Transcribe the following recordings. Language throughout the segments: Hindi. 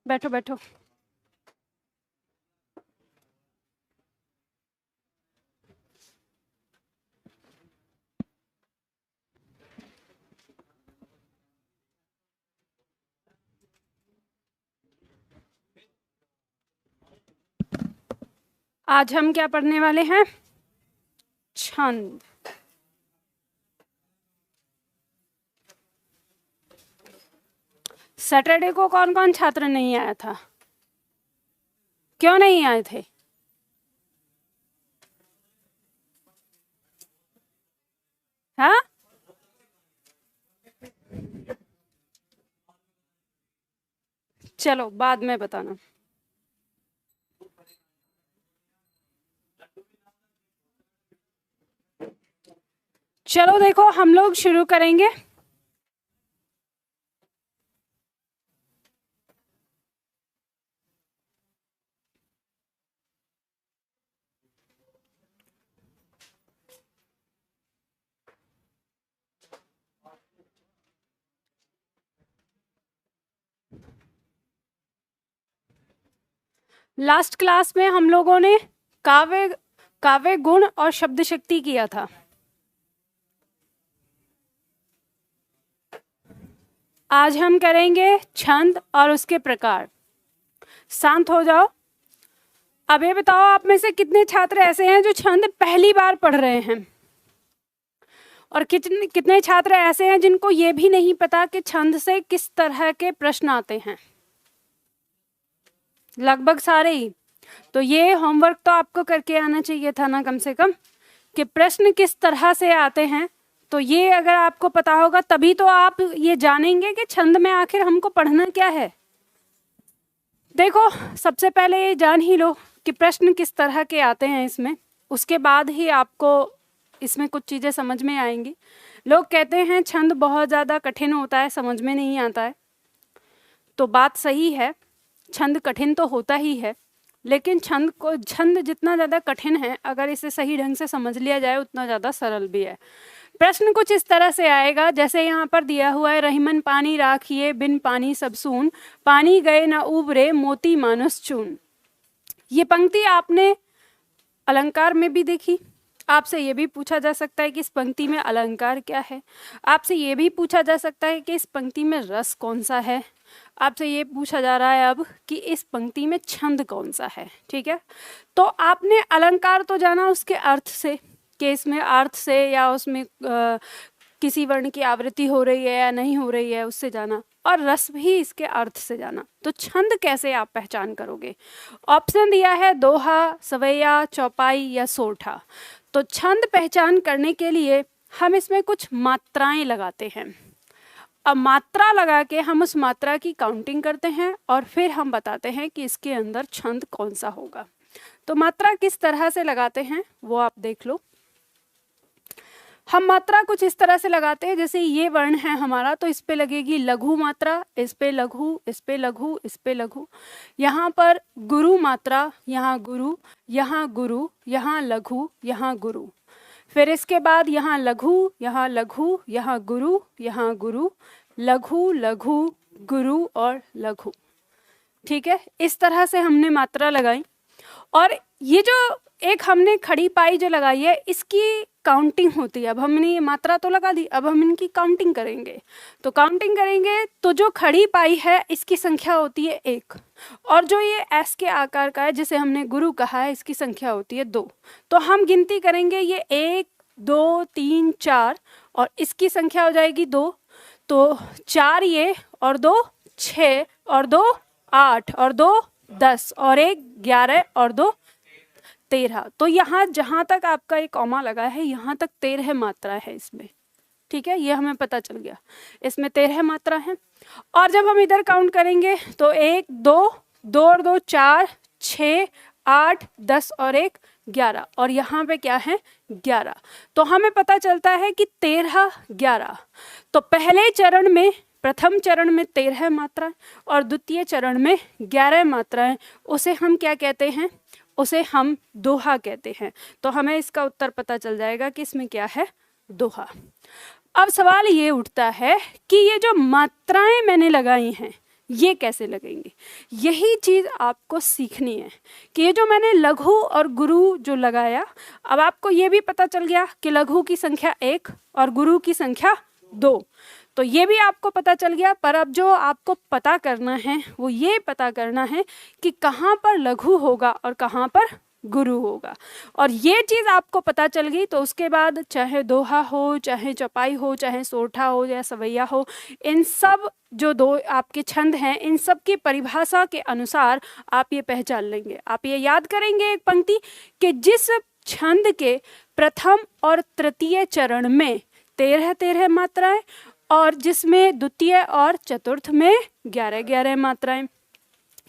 बैठो बैठो। आज हम क्या पढ़ने वाले हैं? छंद। सैटरडे को कौन कौन छात्र नहीं आया था? क्यों नहीं आए थे? हाँ, चलो बाद में बताना। चलो देखो, हम लोग शुरू करेंगे। लास्ट क्लास में हम लोगों ने काव्य गुण और शब्द शक्ति किया था। आज हम करेंगे छंद और उसके प्रकार। शांत हो जाओ। अब ये बताओ, आप में से कितने छात्र ऐसे हैं जो छंद पहली बार पढ़ रहे हैं, और कितने छात्र ऐसे हैं जिनको ये भी नहीं पता कि छंद से किस तरह के प्रश्न आते हैं? लगभग सारे ही। तो ये होमवर्क तो आपको करके आना चाहिए था ना, कम से कम, कि प्रश्न किस तरह से आते हैं। तो ये अगर आपको पता होगा तभी तो आप ये जानेंगे कि छंद में आखिर हमको पढ़ना क्या है। देखो, सबसे पहले ये जान ही लो कि प्रश्न किस तरह के आते हैं इसमें, उसके बाद ही आपको इसमें कुछ चीज़ें समझ में आएंगी। लोग कहते हैं छंद बहुत ज़्यादा कठिन होता है, समझ में नहीं आता है। तो बात सही है, छंद कठिन तो होता ही है, लेकिन छंद जितना ज़्यादा कठिन है, अगर इसे सही ढंग से समझ लिया जाए उतना ज़्यादा सरल भी है। प्रश्न कुछ इस तरह से आएगा, जैसे यहाँ पर दिया हुआ है, रहीमन पानी राखिए बिन पानी सब सून, पानी गए न उबरे मोती मानस चून। ये पंक्ति आपने अलंकार में भी देखी। आपसे ये भी पूछा जा सकता है कि इस पंक्ति में अलंकार क्या है। आपसे ये भी पूछा जा सकता है कि इस पंक्ति में रस कौन सा है। आपसे ये पूछा जा रहा है अब कि इस पंक्ति में छंद कौन सा है। ठीक है, तो आपने अलंकार तो जाना उसके अर्थ से, कि इसमें अर्थ से या उसमें किसी वर्ण की आवृत्ति हो रही है या नहीं हो रही है, उससे जाना, और रस भी इसके अर्थ से जाना। तो छंद कैसे आप पहचान करोगे? ऑप्शन दिया है दोहा, सवैया, चौपाई या सोठा। तो छंद पहचान करने के लिए हम इसमें कुछ मात्राएं लगाते हैं। अब मात्रा लगा के हम उस मात्रा की काउंटिंग करते हैं और फिर हम बताते हैं कि इसके अंदर छंद कौन सा होगा। तो मात्रा किस तरह से लगाते हैं वो आप देख लो। हम मात्रा कुछ इस तरह से लगाते हैं, जैसे ये वर्ण है हमारा, तो इस पे लगेगी लघु मात्रा, इस पे लघु, इस पे लघु, इस पे लघु। यहाँ पर गुरु मात्रा, यहाँ गुरु, यहाँ गुरु, यहाँ लघु, यहाँ गुरु। फिर इसके बाद यहाँ लघु, यहाँ लघु, यहाँ गुरु, यहाँ गुरु, लघु, लघु, गुरु और लघु। ठीक है, इस तरह से हमने मात्रा लगाई। और ये जो एक हमने खड़ी पाई जो लगाई है, इसकी काउंटिंग होती है। अब हमने ये मात्रा तो लगा दी, अब हम इनकी काउंटिंग करेंगे। तो काउंटिंग करेंगे तो जो खड़ी पाई है इसकी संख्या होती है 1, और जो ये एस के आकार का है जिसे हमने गुरु कहा है, इसकी संख्या होती है 2। तो हम गिनती करेंगे, ये 1 2 3 4, और इसकी संख्या हो जाएगी 2। तो 4 ये, और 2 6, और 2 8, और 2 10, और 1 11, और 2 13। तो यहाँ जहाँ तक आपका एक कॉमा लगा है, यहाँ तक 13 मात्रा है इसमें। ठीक है, ये हमें पता चल गया, इसमें 13 मात्रा है। और जब हम इधर काउंट करेंगे तो 1 2 2 और 2 4 6 8 10 और 1 11, और यहाँ पे क्या है 11। तो हमें पता चलता है कि 13 11। तो पहले चरण में, प्रथम चरण में 13 मात्रा और द्वितीय चरण में 11 मात्राएं, उसे हम क्या कहते हैं? उसे हम दोहा कहते हैं। तो हमें इसका उत्तर पता चल जाएगा कि इसमें क्या है, दोहा। अब सवाल ये उठता है कि ये जो मात्राएं मैंने लगाई हैं, ये कैसे लगेंगे, यही चीज आपको सीखनी है कि ये जो मैंने लघु और गुरु जो लगाया, अब आपको ये भी पता चल गया कि लघु की संख्या 1 और गुरु की संख्या 2, तो ये भी आपको पता चल गया। पर अब जो आपको पता करना है वो ये पता करना है कि कहाँ पर लघु होगा और कहाँ पर गुरु होगा। और ये चीज़ आपको पता चल गई तो उसके बाद चाहे दोहा हो, चाहे चौपाई हो, चाहे सोरठा हो या सवैया हो, इन सब जो दो आपके छंद हैं, इन सब की परिभाषा के अनुसार आप ये पहचान लेंगे। आप ये याद करेंगे एक पंक्ति कि जिस छंद के प्रथम और तृतीय चरण में 13-13 मात्राएं और जिसमें द्वितीय और चतुर्थ में 11-11 मात्राएं,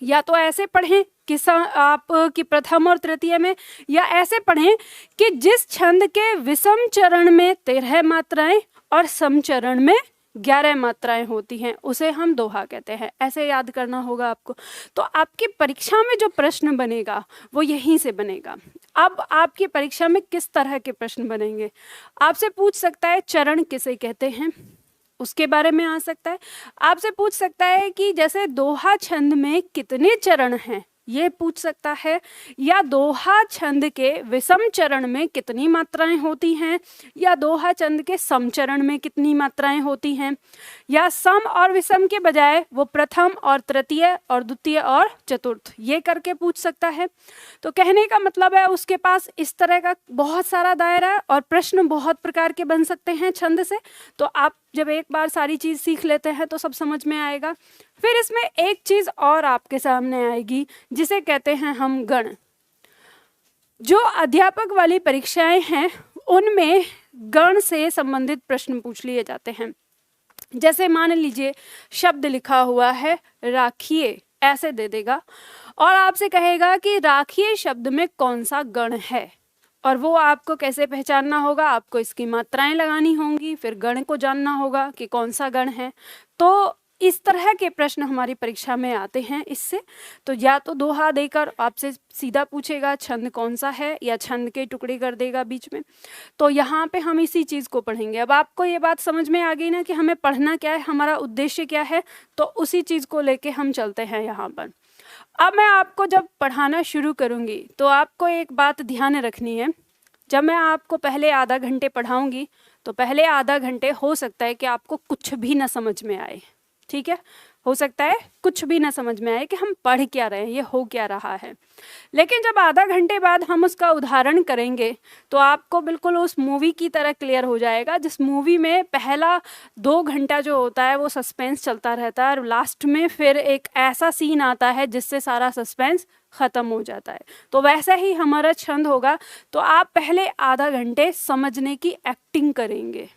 या तो ऐसे पढ़ें कि आप कि प्रथम और तृतीय में, या ऐसे पढ़ें कि जिस छंद के विषम चरण में 13 मात्राएं और सम चरण में 11 मात्राएं होती हैं उसे हम दोहा कहते हैं। ऐसे याद करना होगा आपको। तो आपकी परीक्षा में जो प्रश्न बनेगा वो यहीं से बनेगा। अब आपकी परीक्षा में किस तरह के प्रश्न बनेंगे, आपसे पूछ सकता है चरण किसे कहते हैं, उसके बारे में आ सकता है। आपसे पूछ सकता है कि जैसे दोहा छंद में कितने चरण हैं, ये पूछ सकता है। या दोहा छंद के विषम चरण में कितनी मात्राएं होती हैं, या दोहा छंद के सम चरण में कितनी मात्राएं होती हैं, या सम और विषम के बजाय वो प्रथम और तृतीय और द्वितीय और चतुर्थ ये करके पूछ सकता है। तो कहने का मतलब है उसके पास इस तरह का बहुत सारा दायरा है और प्रश्न बहुत प्रकार के बन सकते हैं छंद से। तो आप जब एक बार सारी चीज़ सीख लेते हैं तो सब समझ में आएगा। फिर इसमें एक चीज़ और आपके सामने आएगी जिसे कहते हैं हम गण। जो अध्यापक वाली परीक्षाएं हैं उनमें गण से संबंधित प्रश्न पूछ लिए जाते हैं। जैसे मान लीजिए शब्द लिखा हुआ है राखिए, ऐसे दे देगा और आपसे कहेगा कि राखिए शब्द में कौन सा गण है, और वो आपको कैसे पहचानना होगा, आपको इसकी मात्राएं लगानी होंगी, फिर गण को जानना होगा कि कौन सा गण है। तो इस तरह के प्रश्न हमारी परीक्षा में आते हैं इससे। तो या तो दोहा देकर आपसे सीधा पूछेगा छंद कौन सा है, या छंद के टुकड़े कर देगा बीच में। तो यहाँ पे हम इसी चीज़ को पढ़ेंगे। अब आपको ये बात समझ में आ गई ना कि हमें पढ़ना क्या है, हमारा उद्देश्य क्या है, तो उसी चीज़ को लेके हम चलते हैं यहाँ पर। अब मैं आपको जब पढ़ाना शुरू करूँगी तो आपको एक बात ध्यान रखनी है। जब मैं आपको पहले आधा घंटे पढ़ाऊँगी तो पहले आधा घंटे हो सकता है कि आपको कुछ भी ना समझ में आए, ठीक है, हो सकता है कुछ भी ना समझ में आए कि हम पढ़ क्या रहे हैं, ये हो क्या रहा है। लेकिन जब आधा घंटे बाद हम उसका उदाहरण करेंगे तो आपको बिल्कुल उस मूवी की तरह क्लियर हो जाएगा जिस मूवी में पहला 2 घंटा जो होता है वो सस्पेंस चलता रहता है और लास्ट में फिर एक ऐसा सीन आता है जिससे सारा सस्पेंस ख़त्म हो जाता है। तो वैसा ही हमारा छंद होगा। तो आप पहले आधा घंटे समझने की एक्टिंग करेंगे।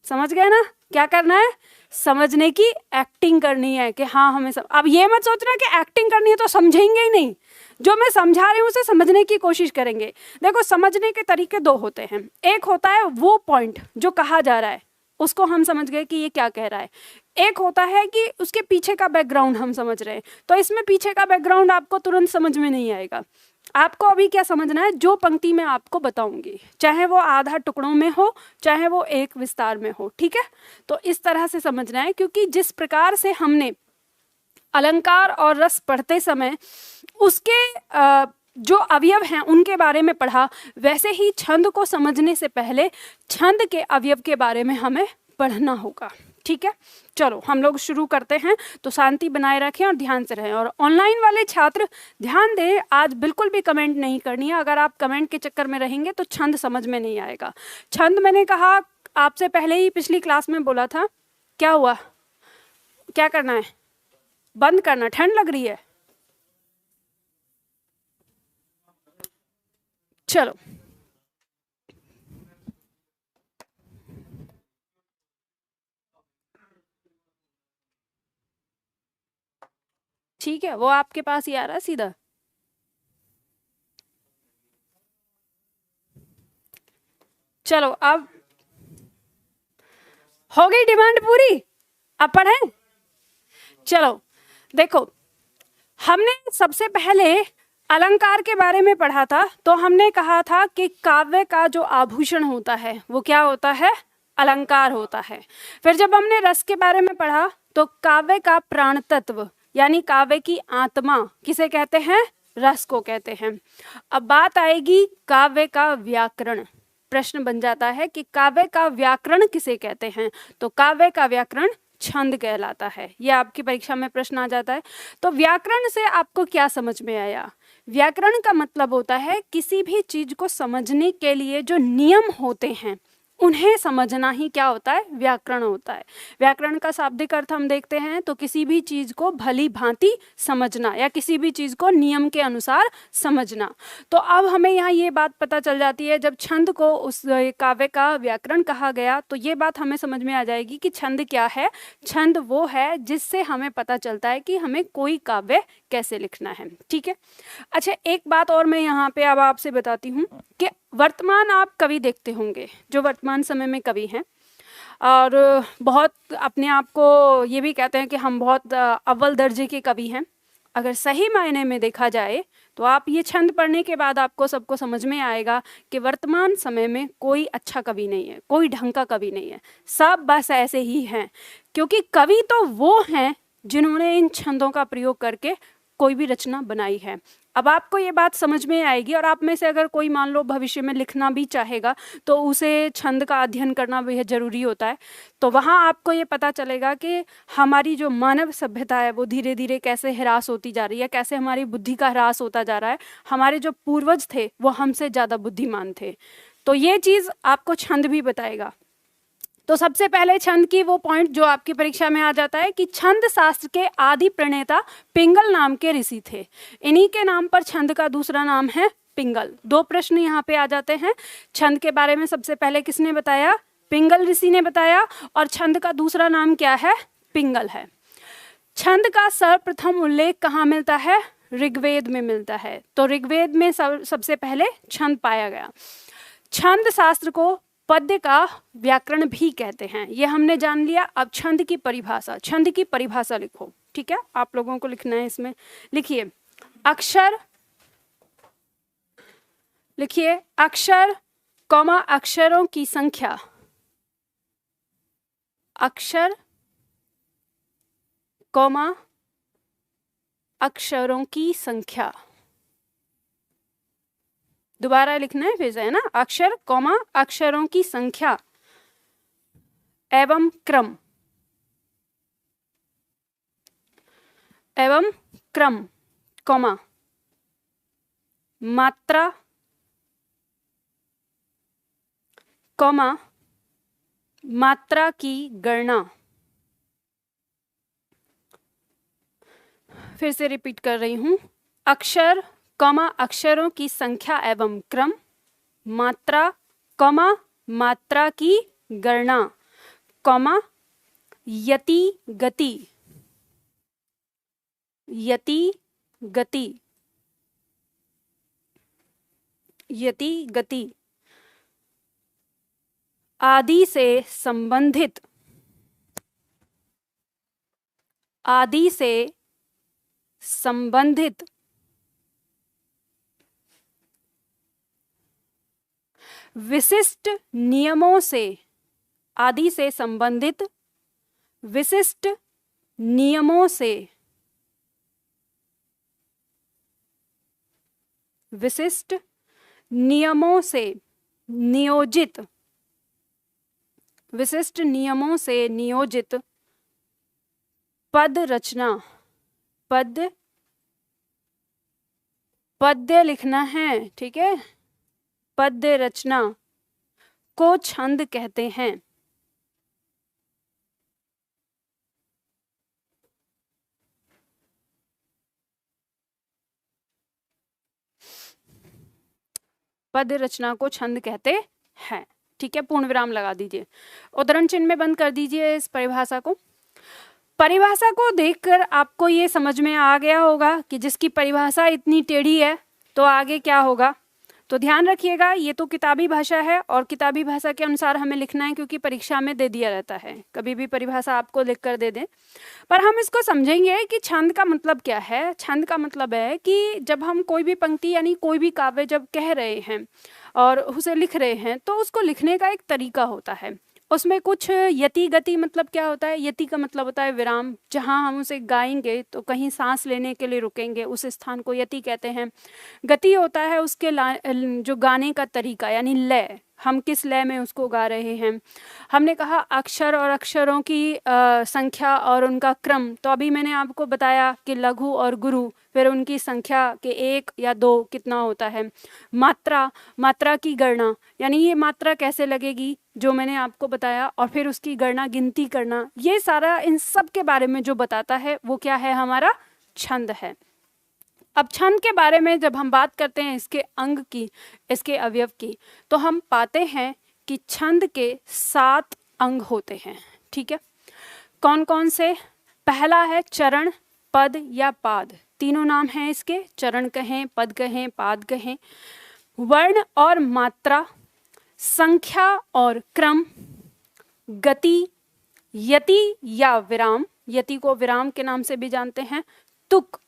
समझ गए ना, क्या करना है, समझने की एक्टिंग करनी है कि हाँ हमें अब ये मत सोचना कि एक्टिंग करनी है तो समझेंगे ही नहीं। जो मैं समझा रही हूँ उसे समझने की कोशिश करेंगे। देखो समझने के तरीके 2 होते हैं। एक होता है वो पॉइंट जो कहा जा रहा है उसको हम समझ गए कि ये क्या कह रहा है। एक होता है कि उसके पीछे का बैकग्राउंड हम समझ रहे हैं। तो इसमें पीछे का बैकग्राउंड आपको तुरंत समझ में नहीं आएगा। आपको अभी क्या समझना है, जो पंक्ति मैं आपको बताऊंगी चाहे वो आधा टुकड़ों में हो चाहे वो एक विस्तार में हो, ठीक है। तो इस तरह से समझना है, क्योंकि जिस प्रकार से हमने अलंकार और रस पढ़ते समय उसके जो अवयव हैं उनके बारे में पढ़ा, वैसे ही छंद को समझने से पहले छंद के अवयव के बारे में हमें पढ़ना होगा, ठीक है। चलो हम लोग शुरू करते हैं। तो शांति बनाए रखें और ध्यान से रहें। और ऑनलाइन वाले छात्र ध्यान दें, आज बिल्कुल भी कमेंट नहीं करनी है। अगर आप कमेंट के चक्कर में रहेंगे तो छंद समझ में नहीं आएगा। छंद मैंने कहा आपसे पहले ही पिछली क्लास में बोला था, क्या हुआ, क्या करना है, बंद करना, ठंड लग रही है। चलो ठीक है, वो आपके पास ही आ रहा है सीधा। चलो अब हो गई डिमांड पूरी, अब पढ़ें। चलो देखो, हमने सबसे पहले अलंकार के बारे में पढ़ा था। तो हमने कहा था कि काव्य का जो आभूषण होता है वो क्या होता है, अलंकार होता है। फिर जब हमने रस के बारे में पढ़ा तो काव्य का प्राण तत्व यानी काव्य की आत्मा किसे कहते हैं? रस को कहते हैं। अब बात आएगी काव्य का व्याकरण। प्रश्न बन जाता है कि काव्य का व्याकरण किसे कहते हैं? तो काव्य का व्याकरण छंद कहलाता है। यह आपकी परीक्षा में प्रश्न आ जाता है। तो व्याकरण से आपको क्या समझ में आया? व्याकरण का मतलब होता है किसी भी चीज को समझने के लिए जो नियम होते हैं उन्हें समझना ही क्या होता है? व्याकरण होता है। व्याकरण का शाब्दिक अर्थ हम देखते हैं तो किसी भी चीज को भली भांति समझना या किसी भी चीज को नियम के अनुसार समझना। तो अब हमें यहाँ ये बात पता चल जाती है, जब छंद को उस काव्य का व्याकरण कहा गया तो ये बात हमें समझ में आ जाएगी कि छंद क्या है। छंद वो है जिससे हमें पता चलता है कि हमें कोई काव्य कैसे लिखना है। ठीक है। अच्छा, एक बात और मैं यहाँ पे अब आपसे बताती हूँ कि वर्तमान आप कवि देखते होंगे जो वर्तमान समय में कवि हैं और बहुत अपने आप को ये भी कहते हैं कि हम बहुत अव्वल दर्जे के कवि हैं। अगर सही मायने में देखा जाए तो आप ये छंद पढ़ने के बाद आपको सबको समझ में आएगा कि वर्तमान समय में कोई अच्छा कवि नहीं है, कोई ढंग का कवि नहीं है, सब बस ऐसे ही हैं। क्योंकि कवि तो वो हैं जिन्होंने इन छंदों का प्रयोग करके कोई भी रचना बनाई है। अब आपको ये बात समझ में आएगी और आप में से अगर कोई मान लो भविष्य में लिखना भी चाहेगा तो उसे छंद का अध्ययन करना बेहद जरूरी होता है। तो वहाँ आपको ये पता चलेगा कि हमारी जो मानव सभ्यता है वो धीरे धीरे कैसे ह्रास होती जा रही है, कैसे हमारी बुद्धि का ह्रास होता जा रहा है। हमारे जो पूर्वज थे वो हमसे ज़्यादा बुद्धिमान थे। तो ये चीज़ आपको छंद भी बताएगा। तो सबसे पहले छंद की वो पॉइंट जो आपकी परीक्षा में आ जाता है कि छंद शास्त्र के आदि प्रणेता पिंगल नाम के ऋषि थे। इन्हीं के नाम पर छंद का दूसरा नाम है पिंगल। दो प्रश्न यहाँ पे आ जाते हैं। छंद के बारे में सबसे पहले किसने बताया? पिंगल ऋषि ने बताया। और छंद का दूसरा नाम क्या है? पिंगल है। छंद का सर्वप्रथम उल्लेख कहाँ मिलता है? ऋग्वेद में मिलता है। तो ऋग्वेद में सबसे पहले छंद पाया गया। छंद शास्त्र को पद्य का व्याकरण भी कहते हैं, ये हमने जान लिया। अब छंद की परिभाषा, छंद की परिभाषा लिखो। ठीक है, आप लोगों को लिखना है। इसमें लिखिए अक्षर, लिखिए अक्षर कौमा अक्षरों की संख्या, अक्षर कौमा अक्षरों की संख्या। दोबारा लिखना है फिर से, है ना? अक्षर कौमा अक्षरों की संख्या एवं क्रम, एवं क्रम कौमा मात्रा कौमा मात्रा की गणना। फिर से रिपीट कर रही हूं। अक्षर कौमा अक्षरों की संख्या एवं क्रम, मात्रा कौमा मात्रा की गणना, कौमा यति गति, यति गति, यति गति आदि से संबंधित, आदि से संबंधित विशिष्ट नियमों से, आदि से संबंधित विशिष्ट नियमों से, विशिष्ट नियमों से नियोजित, विशिष्ट नियमों से नियोजित पद रचना, पद्य लिखना है। ठीक है, पद्य रचना को छंद कहते हैं। पद्य रचना को छंद कहते हैं। ठीक है, पूर्ण विराम लगा दीजिए, उद्धरण चिन्ह में बंद कर दीजिए इस परिभाषा को। परिभाषा को देखकर आपको ये समझ में आ गया होगा कि जिसकी परिभाषा इतनी टेढ़ी है तो आगे क्या होगा। तो ध्यान रखिएगा, ये तो किताबी भाषा है और किताबी भाषा के अनुसार हमें लिखना है, क्योंकि परीक्षा में दे दिया रहता है, कभी भी परिभाषा आपको लिख कर दे दें। पर हम इसको समझेंगे कि छंद का मतलब क्या है। छंद का मतलब है कि जब हम कोई भी पंक्ति यानी कोई भी काव्य जब कह रहे हैं और उसे लिख रहे हैं तो उसको लिखने का एक तरीका होता है। उसमें कुछ यति गति मतलब क्या होता है, यति का मतलब होता है विराम, जहाँ हम उसे गाएंगे तो कहीं सांस लेने के लिए रुकेंगे, उस स्थान को यति कहते हैं। गति होता है उसके जो गाने का तरीका यानी लय, हम किस लय में उसको गा रहे हैं। हमने कहा अक्षर और अक्षरों की संख्या और उनका क्रम, तो अभी मैंने आपको बताया कि लघु और गुरु, फिर उनकी संख्या के 1 या 2 कितना होता है। मात्रा, मात्रा की गणना यानी ये मात्रा कैसे लगेगी जो मैंने आपको बताया, और फिर उसकी गणना गिनती करना, ये सारा इन सब के बारे में जो बताता है वो क्या है, हमारा छंद है। अब छंद के बारे में जब हम बात करते हैं इसके अंग की, इसके अवयव की, तो हम पाते हैं कि छंद के 7 अंग होते हैं। ठीक है, कौन कौन से? पहला है चरण, पद या पाद, तीनों नाम हैं इसके, चरण कहें, पद कहें, पाद कहें। वर्ण और मात्रा, संख्या और क्रम, गति, यति या विराम, यति को विराम के नाम से भी जानते हैं, तुक,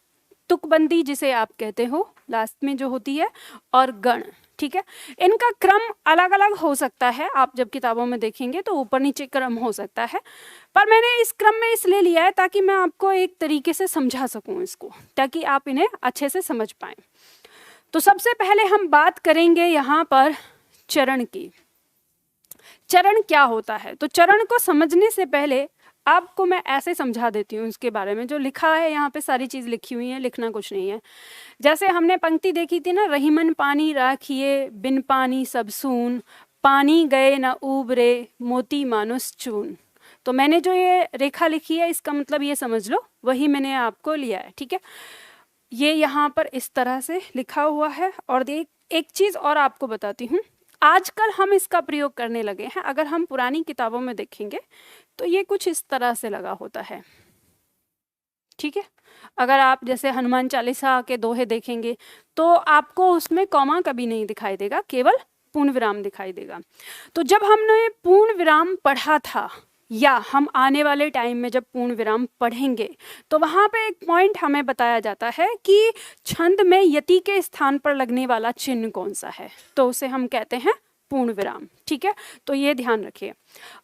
तुकबंदी जिसे आप कहते हो लास्ट में जो होती है, और गण। ठीक है, इनका क्रम अलग अलग हो सकता है, आप जब किताबों में देखेंगे तो ऊपर नीचे क्रम हो सकता है, पर मैंने इस क्रम में इसलिए लिया है ताकि मैं आपको एक तरीके से समझा सकूं इसको, ताकि आप इन्हें अच्छे से समझ पाएं। तो सबसे पहले हम बात करेंगे यहाँ पर चरण की। चरण क्या होता है? तो चरण को समझने से पहले आपको मैं ऐसे समझा देती हूँ इसके बारे में, जो लिखा है यहाँ पे सारी चीज़ लिखी हुई है, लिखना कुछ नहीं है। जैसे हमने पंक्ति देखी थी ना, रहीमन पानी राखिए बिन पानी सब सून, पानी गए न उबरे मोती मानुस चून। तो मैंने जो ये रेखा लिखी है इसका मतलब ये समझ लो, वही मैंने आपको लिया है। ठीक है, ये यहाँ पर इस तरह से लिखा हुआ है। और एक चीज़ और आपको बताती हूँ, आजकल हम इसका प्रयोग करने लगे हैं। अगर हम पुरानी किताबों में देखेंगे तो ये कुछ इस तरह से लगा होता है। ठीक है, अगर आप जैसे हनुमान चालीसा के दोहे देखेंगे तो आपको उसमें कॉमा कभी नहीं दिखाई देगा, केवल पूर्ण विराम दिखाई देगा। तो जब हमने पूर्ण विराम पढ़ा था, या हम आने वाले टाइम में जब पूर्ण विराम पढ़ेंगे, तो वहाँ पे एक पॉइंट हमें बताया जाता है कि छंद में यति के स्थान पर लगने वाला चिन्ह कौन सा है, तो उसे हम कहते हैं पूर्ण विराम। ठीक है, तो ये ध्यान रखिए।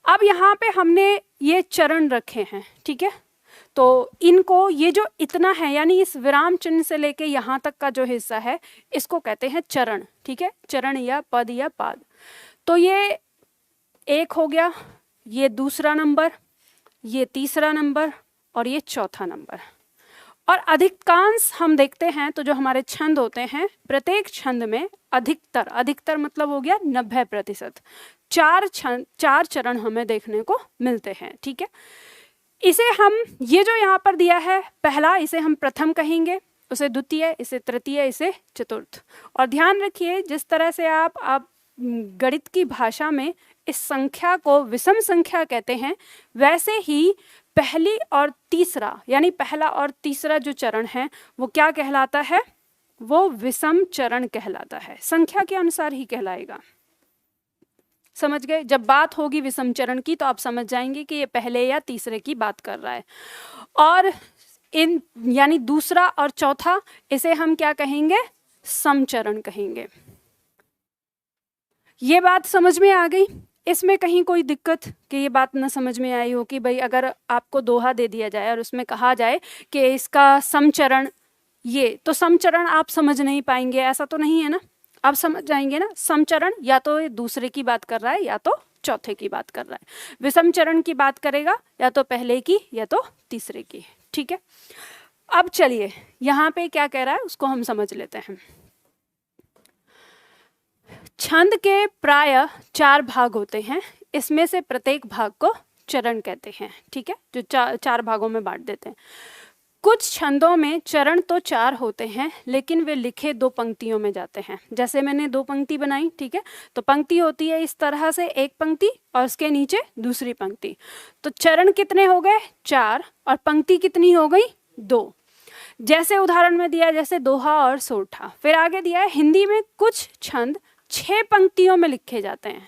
अब यहाँ पे हमने ये चरण रखे हैं। ठीक है, तो इनको, ये जो इतना है यानी इस विराम चिन्ह से लेके यहाँ तक का जो हिस्सा है, इसको कहते हैं चरण। ठीक है, चरण या पद या पाद। तो ये 1 हो गया, ये दूसरा नंबर, ये तीसरा नंबर, और ये चौथा नंबर। और अधिकांश हम देखते हैं तो जो हमारे छंद होते हैं, प्रत्येक छंद में अधिकतर मतलब हो गया 90%, 4 चरण हमें देखने को मिलते हैं। ठीक है, इसे हम, ये जो यहाँ पर दिया है पहला, इसे हम प्रथम कहेंगे, उसे द्वितीय, इसे तृतीय, इसे चतुर्थ। और ध्यान रखिए, जिस तरह से आप गणित की भाषा में इस संख्या को विषम संख्या कहते हैं, वैसे ही पहली और तीसरा यानी पहला और तीसरा जो चरण है वो क्या कहलाता है, वो विषम चरण कहलाता है। संख्या के अनुसार ही कहलाएगा। समझ गए? जब बात होगी विषम चरण की तो आप समझ जाएंगे कि ये पहले या तीसरे की बात कर रहा है। और इन यानी दूसरा और चौथा, इसे हम क्या कहेंगे, समचरण कहेंगे। ये बात समझ में आ गई? इसमें कहीं कोई दिक्कत कि ये बात न समझ में आई हो कि भाई अगर आपको दोहा दे दिया जाए और उसमें कहा जाए कि इसका समचरण ये, तो समचरण आप समझ नहीं पाएंगे, ऐसा तो नहीं है ना? आप समझ जाएंगे ना, समचरण या तो दूसरे की बात कर रहा है या तो चौथे की बात कर रहा है, विषम चरण की बात करेगा या तो पहले की या तो तीसरे की। ठीक है, अब चलिए यहाँ पे क्या कह रहा है उसको हम समझ लेते हैं। छंद के प्राय 4 भाग होते हैं, इसमें से प्रत्येक भाग को चरण कहते हैं। ठीक है, जो 4 भागों में बांट देते हैं। कुछ छंदों में चरण तो 4 होते हैं, लेकिन वे लिखे 2 पंक्तियों में जाते हैं। जैसे मैंने 2 पंक्ति बनाई, ठीक है, तो पंक्ति होती है इस तरह से, एक पंक्ति और उसके नीचे दूसरी पंक्ति। तो चरण कितने हो गए, 4, और पंक्ति कितनी हो गई, 2। जैसे उदाहरण में दिया, जैसे दोहा और सोठा। फिर आगे दिया है, हिंदी में कुछ छंद 6 पंक्तियों में लिखे जाते हैं।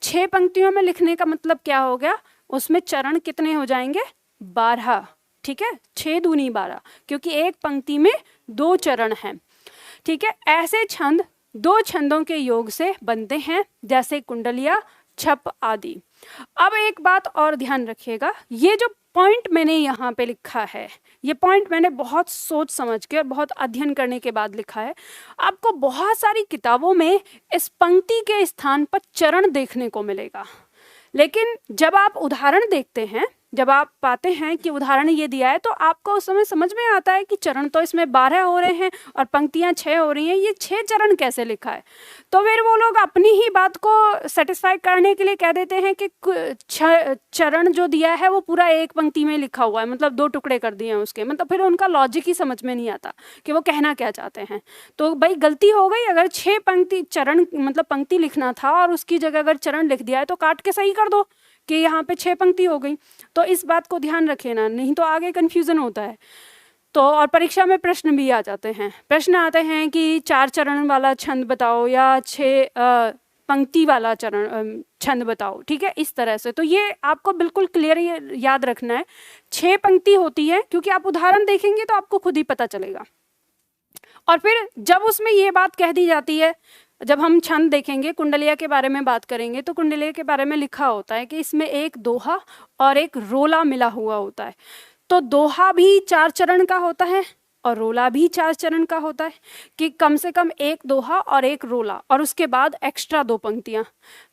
6 पंक्तियों में लिखने का मतलब क्या हो गया, उसमें चरण कितने हो जाएंगे, 12। ठीक है, 6 दूनी 12, क्योंकि एक पंक्ति में 2 चरण हैं। ठीक है, ऐसे छंद 2 छंदों के योग से बनते हैं, जैसे कुंडलिया, छप आदि। अब एक बात और ध्यान रखिएगा, ये जो पॉइंट मैंने यहाँ पे लिखा है, ये पॉइंट मैंने बहुत सोच समझ के और बहुत अध्ययन करने के बाद लिखा है। आपको बहुत सारी किताबों में इस पंक्ति के स्थान पर चरण देखने को मिलेगा, लेकिन जब आप उदाहरण देखते हैं, जब आप पाते हैं कि उदाहरण ये दिया है, तो आपको उस समय समझ में आता है कि चरण तो इसमें 12 हो रहे हैं और पंक्तियां 6 हो रही हैं, ये 6 चरण कैसे लिखा है। तो फिर वो लोग अपनी ही बात को सेटिस्फाई करने के लिए कह देते हैं कि चरण जो दिया है वो पूरा एक पंक्ति में लिखा हुआ है, मतलब 2 टुकड़े कर दिए हैं उसके, मतलब फिर उनका लॉजिक ही समझ में नहीं आता कि वो कहना क्या चाहते हैं। तो भाई गलती हो गई, अगर 6 पंक्ति चरण मतलब पंक्ति लिखना था और उसकी जगह अगर चरण लिख दिया है तो काट के सही कर दो कि यहाँ पे 6 पंक्ति हो गई। तो इस बात को ध्यान रखें ना, नहीं तो आगे कन्फ्यूजन होता है। तो और परीक्षा में प्रश्न भी आ जाते हैं, प्रश्न आते हैं कि 4 चरण वाला छंद बताओ या 6 पंक्ति वाला चरण छंद बताओ, ठीक है, इस तरह से। तो ये आपको बिल्कुल क्लियर याद रखना है, 6 पंक्ति होती है, क्योंकि आप उदाहरण देखेंगे तो आपको खुद ही पता चलेगा। और फिर जब उसमें ये बात कह दी जाती है, जब हम छंद देखेंगे, कुंडलिया के बारे में बात करेंगे, तो कुंडलिया के बारे में लिखा होता है कि इसमें एक दोहा और एक रोला मिला हुआ होता है। तो दोहा भी 4 चरण का होता है और रोला भी 4 चरण का होता है, कि कम से कम एक दोहा और एक रोला और उसके बाद एक्स्ट्रा 2 पंक्तियां।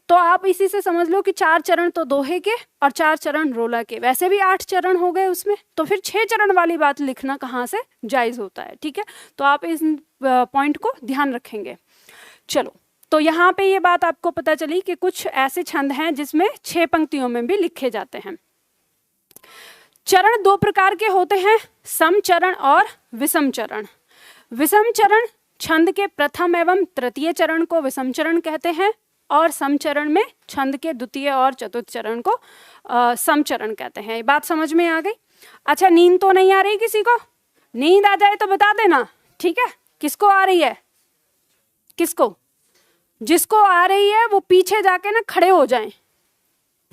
तो आप इसी से समझ लो कि 4 चरण तो दोहे के और 4 चरण रोला के, वैसे भी 8 चरण हो गए उसमें, तो फिर 6 चरण वाली बात लिखना कहाँ से जायज होता है, ठीक है। तो आप इस पॉइंट को ध्यान रखेंगे। चलो, तो यहाँ पे ये बात आपको पता चली कि कुछ ऐसे छंद हैं जिसमें 6 पंक्तियों में भी लिखे जाते हैं। चरण 2 प्रकार के होते हैं, सम चरण और विषम चरण। विषम चरण छंद के प्रथम एवं तृतीय चरण को विषम चरण कहते हैं, और सम चरण में छंद के द्वितीय और चतुर्थ चरण को सम चरण कहते हैं। ये बात समझ में आ गई? अच्छा, नींद तो नहीं आ रही किसी को? नींद आ जाए तो बता देना, ठीक है। किसको आ रही है? किसको? जिसको आ रही है वो पीछे जाके ना खड़े हो जाएं,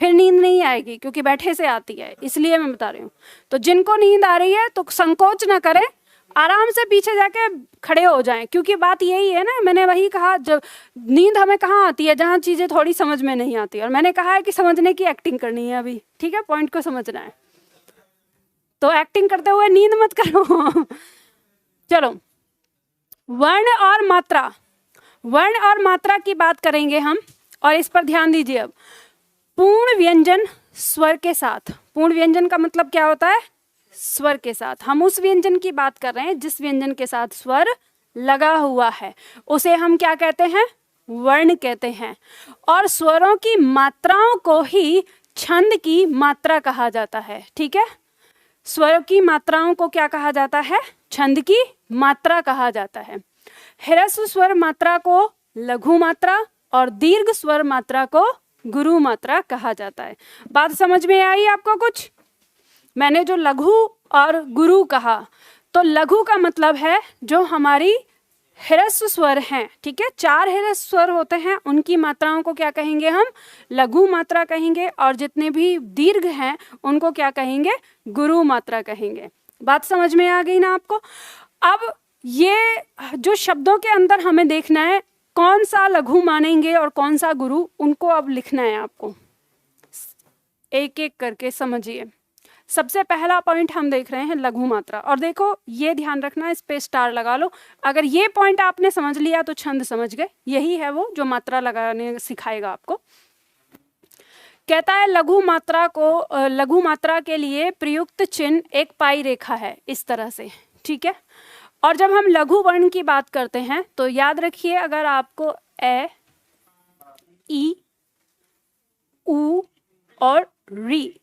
फिर नींद नहीं आएगी, क्योंकि बैठे से आती है, इसलिए मैं बता रही हूँ। तो जिनको नींद आ रही है तो संकोच ना करें, आराम से पीछे जाके खड़े हो जाएं, क्योंकि बात यही है ना, मैंने वही कहा, जब नींद हमें कहाँ आती है, जहाँ चीजें थोड़ी समझ में नहीं आती, और मैंने कहा है कि समझने की एक्टिंग करनी है अभी, ठीक है, पॉइंट को समझना है, तो एक्टिंग करते हुए नींद मत करो। चलो, वर्ण और मात्रा, वर्ण और मात्रा की बात करेंगे हम, और इस पर ध्यान दीजिए। अब पूर्ण व्यंजन स्वर के साथ, पूर्ण व्यंजन का मतलब क्या होता है? स्वर के साथ। हम उस व्यंजन की बात कर रहे हैं जिस व्यंजन के साथ स्वर लगा हुआ है, उसे हम क्या कहते हैं? वर्ण कहते हैं। और स्वरों की मात्राओं को ही छंद की मात्रा कहा जाता है, ठीक है। स्वर की मात्राओं को क्या कहा जाता है? छंद की मात्रा कहा जाता है। ह्रस्व स्वर मात्रा को लघु मात्रा और दीर्घ स्वर मात्रा को गुरु मात्रा कहा जाता है। बात समझ में आई आपको कुछ? मैंने जो लघु और गुरु कहा, तो लघु का मतलब है जो हमारी ह्रस्व स्वर हैं, ठीक है, 4 ह्रस्व स्वर होते हैं, उनकी मात्राओं को क्या कहेंगे? हम लघु मात्रा कहेंगे, और जितने भी दीर्घ हैं उनको क्या कहेंगे? गुरु मात्रा कहेंगे। बात समझ में आ गई ना आपको? अब ये जो शब्दों के अंदर हमें देखना है कौन सा लघु मानेंगे और कौन सा गुरु, उनको अब लिखना है आपको, एक एक करके समझिए। सबसे पहला पॉइंट हम देख रहे हैं लघु मात्रा, और देखो ये ध्यान रखना, इस पे स्टार लगा लो। अगर ये पॉइंट आपने समझ लिया तो छंद समझ गए, यही है वो जो मात्रा लगाने सिखाएगा आपको। कहता है लघु मात्रा को, लघु मात्रा के लिए प्रयुक्त चिन्ह एक पाई रेखा है, इस तरह से, ठीक है। और जब हम लघु वर्ण की बात करते हैं तो याद रखिए, अगर आपको ए, ई, उ और री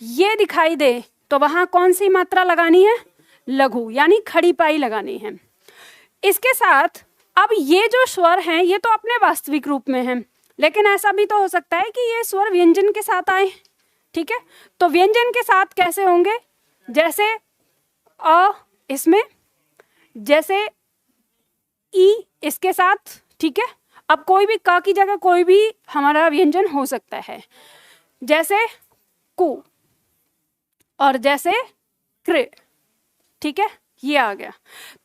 ये दिखाई दे तो वहां कौन सी मात्रा लगानी है? लघु, यानी खड़ी पाई लगानी है। इसके साथ अब ये जो स्वर हैं ये तो अपने वास्तविक रूप में हैं, लेकिन ऐसा भी तो हो सकता है कि ये स्वर व्यंजन के साथ आए, ठीक है। तो व्यंजन के साथ कैसे होंगे? जैसे अ इसमें, जैसे ई इसके साथ, ठीक है। अब कोई भी क की जगह कोई भी हमारा व्यंजन हो सकता है, जैसे कु और जैसे कृ, ठीक है। ये आ गया।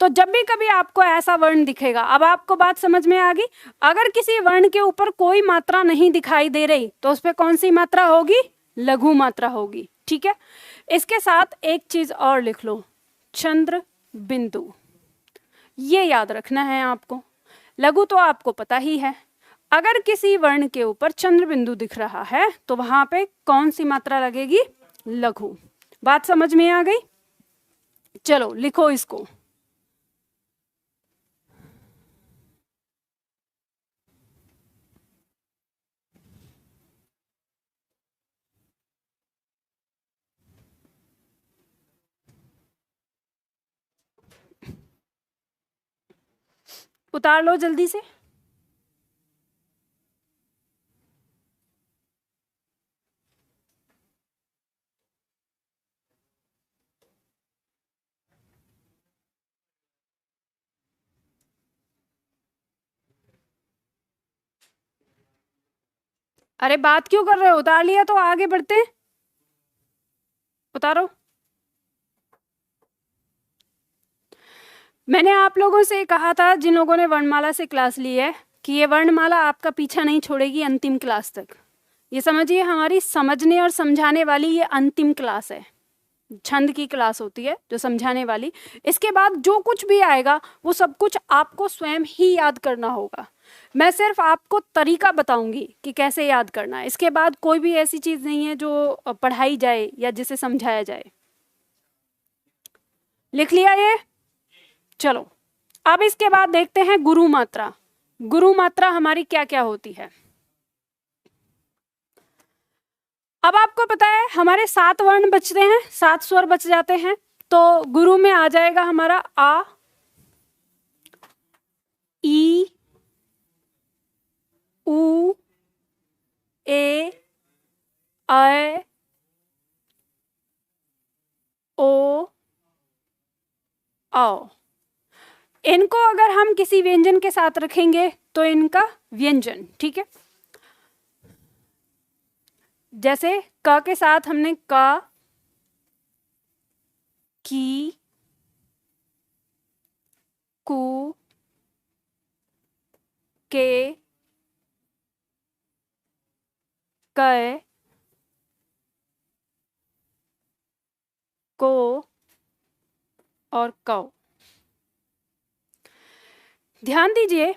तो जब भी कभी आपको ऐसा वर्ण दिखेगा, अब आपको बात समझ में आ गई, अगर किसी वर्ण के ऊपर कोई मात्रा नहीं दिखाई दे रही तो उस पर कौन सी मात्रा होगी? लघु मात्रा होगी। ठीक है, इसके साथ एक चीज और लिख लो, चंद्र बिंदु। ये याद रखना है आपको। लघु तो आपको पता ही है, अगर किसी वर्ण के ऊपर चंद्र बिंदु दिख रहा है तो वहां पे कौन सी मात्रा लगेगी? लघु। बात समझ में आ गई? चलो लिखो इसको। उतार लो जल्दी से। अरे बात क्यों कर रहे हो? उतार लिया तो आगे बढ़ते हैं। उतारो। मैंने आप लोगों से कहा था, जिन लोगों ने वर्णमाला से क्लास ली है, कि ये वर्णमाला आपका पीछा नहीं छोड़ेगी अंतिम क्लास तक। ये समझिए हमारी समझने और समझाने वाली ये अंतिम क्लास है। छंद की क्लास होती है जो समझाने वाली। इसके बाद जो कुछ भी आएगा वो सब कुछ आपको स्वयं ही याद करना होगा। मैं सिर्फ आपको तरीका बताऊंगी कि कैसे याद करना है। इसके बाद कोई भी ऐसी चीज नहीं है जो पढ़ाई जाए या जिसे समझाया जाए। लिख लिया ये? चलो अब इसके बाद देखते हैं गुरु मात्रा। गुरु मात्रा हमारी क्या क्या होती है। अब आपको पता है हमारे 7 वर्ण बचते हैं, 7 स्वर बच जाते हैं। तो गुरु में आ जाएगा हमारा आ, ई, उ, ए, ऐ, ओ, औ। इनको अगर हम किसी व्यंजन के साथ रखेंगे तो इनका व्यंजन। ठीक है, जैसे क के साथ हमने क, की, कु, के, क, को और कौ। ध्यान दीजिए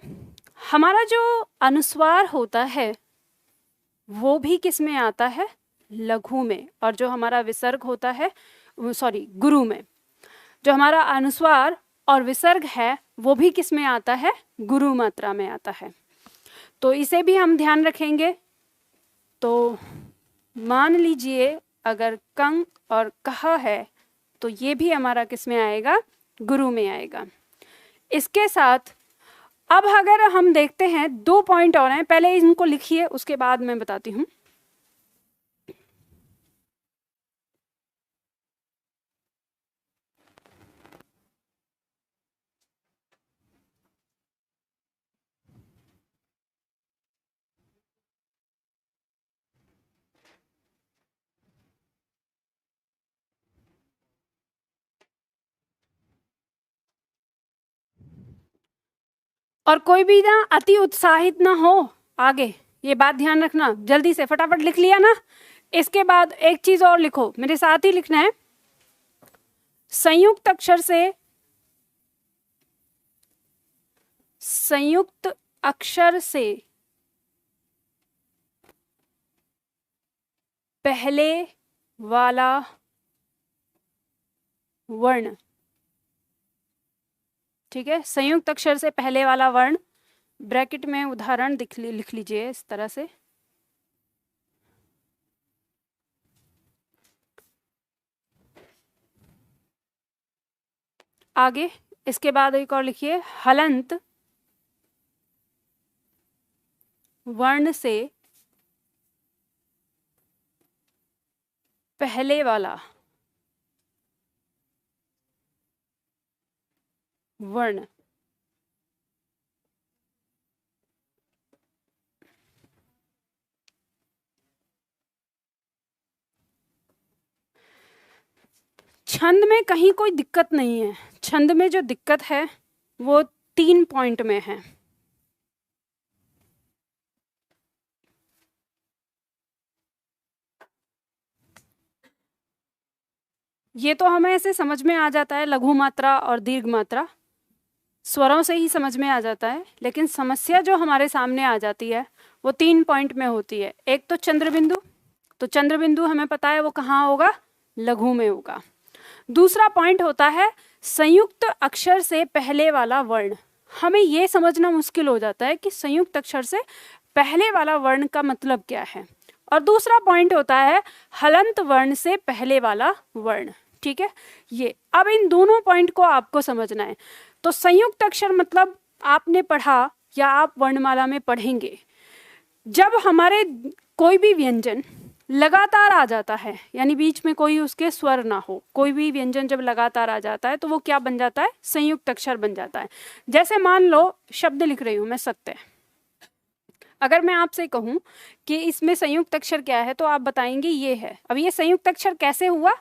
हमारा जो अनुस्वार होता है वो भी किस में आता है? लघु में। और जो हमारा विसर्ग होता है, सॉरी, गुरु में। जो हमारा अनुस्वार और विसर्ग है वो भी किस में आता है? गुरु मात्रा में आता है। तो इसे भी हम ध्यान रखेंगे। तो मान लीजिए अगर कंग और कहा है तो ये भी हमारा किस में आएगा? गुरु में आएगा। इसके साथ अब अगर हम देखते हैं 2 पॉइंट और हैं, पहले इनको लिखिए उसके बाद मैं बताती हूँ। और कोई भी ना अति उत्साहित ना हो आगे, ये बात ध्यान रखना। जल्दी से फटाफट लिख लिया ना? इसके बाद एक चीज और लिखो, मेरे साथ ही लिखना है। संयुक्त अक्षर से, संयुक्त अक्षर से पहले वाला वर्ण। ठीक है, संयुक्त अक्षर से पहले वाला वर्ण, ब्रैकेट में उदाहरण लिख लीजिए इस तरह से। आगे इसके बाद एक और लिखिए, हलंत वर्ण से पहले वाला वर्ण। छंद में कहीं कोई दिक्कत नहीं है। छंद में जो दिक्कत है वो 3 पॉइंट में है। ये तो हमें ऐसे समझ में आ जाता है, लघु मात्रा और दीर्घ मात्रा स्वरों से ही समझ में आ जाता है, लेकिन समस्या जो हमारे सामने आ जाती है वो 3 पॉइंट में होती है। एक तो चंद्र बिंदु, तो चंद्र बिंदु हमें पता है वो कहाँ होगा, लघु में होगा। दूसरा पॉइंट होता है संयुक्त अक्षर से पहले वाला वर्ण। हमें ये समझना मुश्किल हो जाता है कि संयुक्त अक्षर से पहले वाला वर्ण का मतलब क्या है। और दूसरा पॉइंट होता है हलंत वर्ण से पहले वाला वर्ण। ठीक है, ये अब इन दोनों पॉइंट को आपको समझना है। तो संयुक्त अक्षर मतलब आपने पढ़ा या आप वर्णमाला में पढ़ेंगे, जब हमारे कोई भी व्यंजन लगातार आ जाता है, यानी बीच में कोई उसके स्वर ना हो, कोई भी व्यंजन जब लगातार आ जाता है तो वो क्या बन जाता है, संयुक्त अक्षर बन जाता है। जैसे मान लो शब्द लिख रही हूं मैं सत्य, अगर मैं आपसे कहूं कि इसमें संयुक्त अक्षर क्या है तो आप बताएंगे ये है। अब ये संयुक्त अक्षर कैसे हुआ,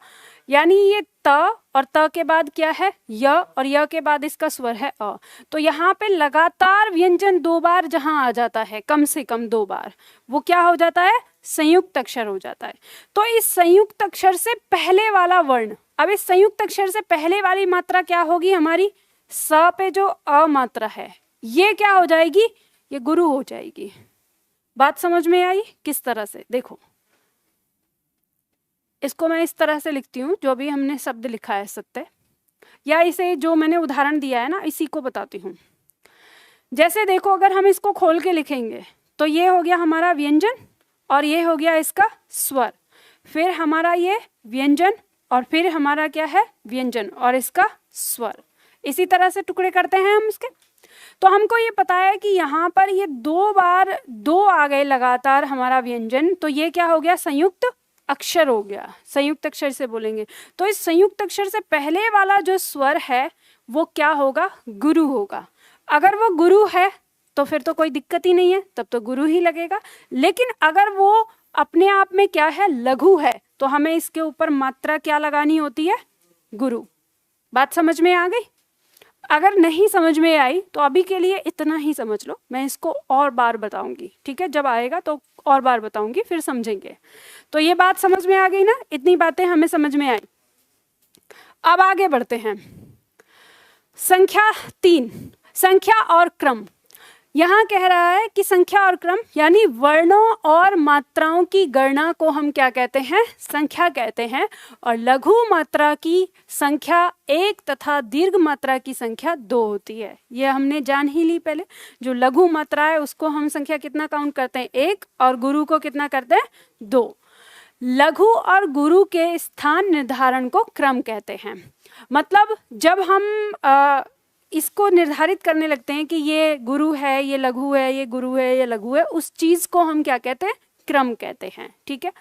यानी ये त और त के बाद क्या है य, और य के बाद इसका स्वर है अ। तो यहाँ पे लगातार व्यंजन 2 बार जहां आ जाता है, कम से कम 2 बार, वो क्या हो जाता है, संयुक्त अक्षर हो जाता है। तो इस संयुक्त अक्षर से पहले वाला वर्ण, अब इस संयुक्त अक्षर से पहले वाली मात्रा क्या होगी हमारी, स पे जो अ मात्रा है ये क्या हो जाएगी, ये गुरु हो जाएगी। बात समझ में आई किस तरह से, देखो इसको मैं इस तरह से लिखती हूँ, जो भी हमने शब्द लिखा है सत्य, या इसे जो मैंने उदाहरण दिया है ना इसी को बताती हूँ। जैसे देखो अगर हम इसको खोल के लिखेंगे तो ये हो गया हमारा व्यंजन और ये हो गया इसका स्वर, फिर हमारा ये व्यंजन और फिर हमारा क्या है व्यंजन और इसका स्वर। इसी तरह से टुकड़े करते हैं हम इसके। तो हमको ये पता है कि यहाँ पर ये 2 बार 2 आ गए लगातार हमारा व्यंजन, तो ये क्या हो गया, संयुक्त अक्षर हो गया। संयुक्त अक्षर से बोलेंगे तो इस संयुक्त अक्षर से पहले वाला जो स्वर है वो क्या होगा, गुरु होगा। अगर वो गुरु है तो फिर तो कोई दिक्कत ही नहीं है, तब तो गुरु ही लगेगा। लेकिन अगर वो अपने आप में क्या है, लघु है, तो हमें इसके ऊपर मात्रा क्या लगानी होती है, गुरु। बात समझ में आ गई? अगर नहीं समझ में आई तो अभी के लिए इतना ही समझ लो, मैं इसको और बार बताऊंगी, ठीक है, जब आएगा तो और बार बताऊंगी, फिर समझेंगे। तो ये बात समझ में आ गई ना, इतनी बातें हमें समझ में आई। अब आगे बढ़ते हैं। संख्या 3, संख्या और क्रम। यहाँ कह रहा है कि संख्या और क्रम यानी वर्णों और मात्राओं की गणना को हम क्या कहते हैं, संख्या कहते हैं। और लघु मात्रा की संख्या 1 तथा दीर्घ मात्रा की संख्या 2 होती है। ये हमने जान ही ली पहले। जो लघु मात्रा है उसको हम संख्या कितना काउंट करते हैं, 1, और गुरु को कितना करते हैं, 2। लघु और गुरु के स्थान निर्धारण को क्रम कहते हैं। मतलब जब हम इसको निर्धारित करने लगते हैं कि ये गुरु है, ये लघु है, ये गुरु है, ये लघु है, उस चीज को हम क्या कहते हैं, क्रम कहते हैं। ठीक है।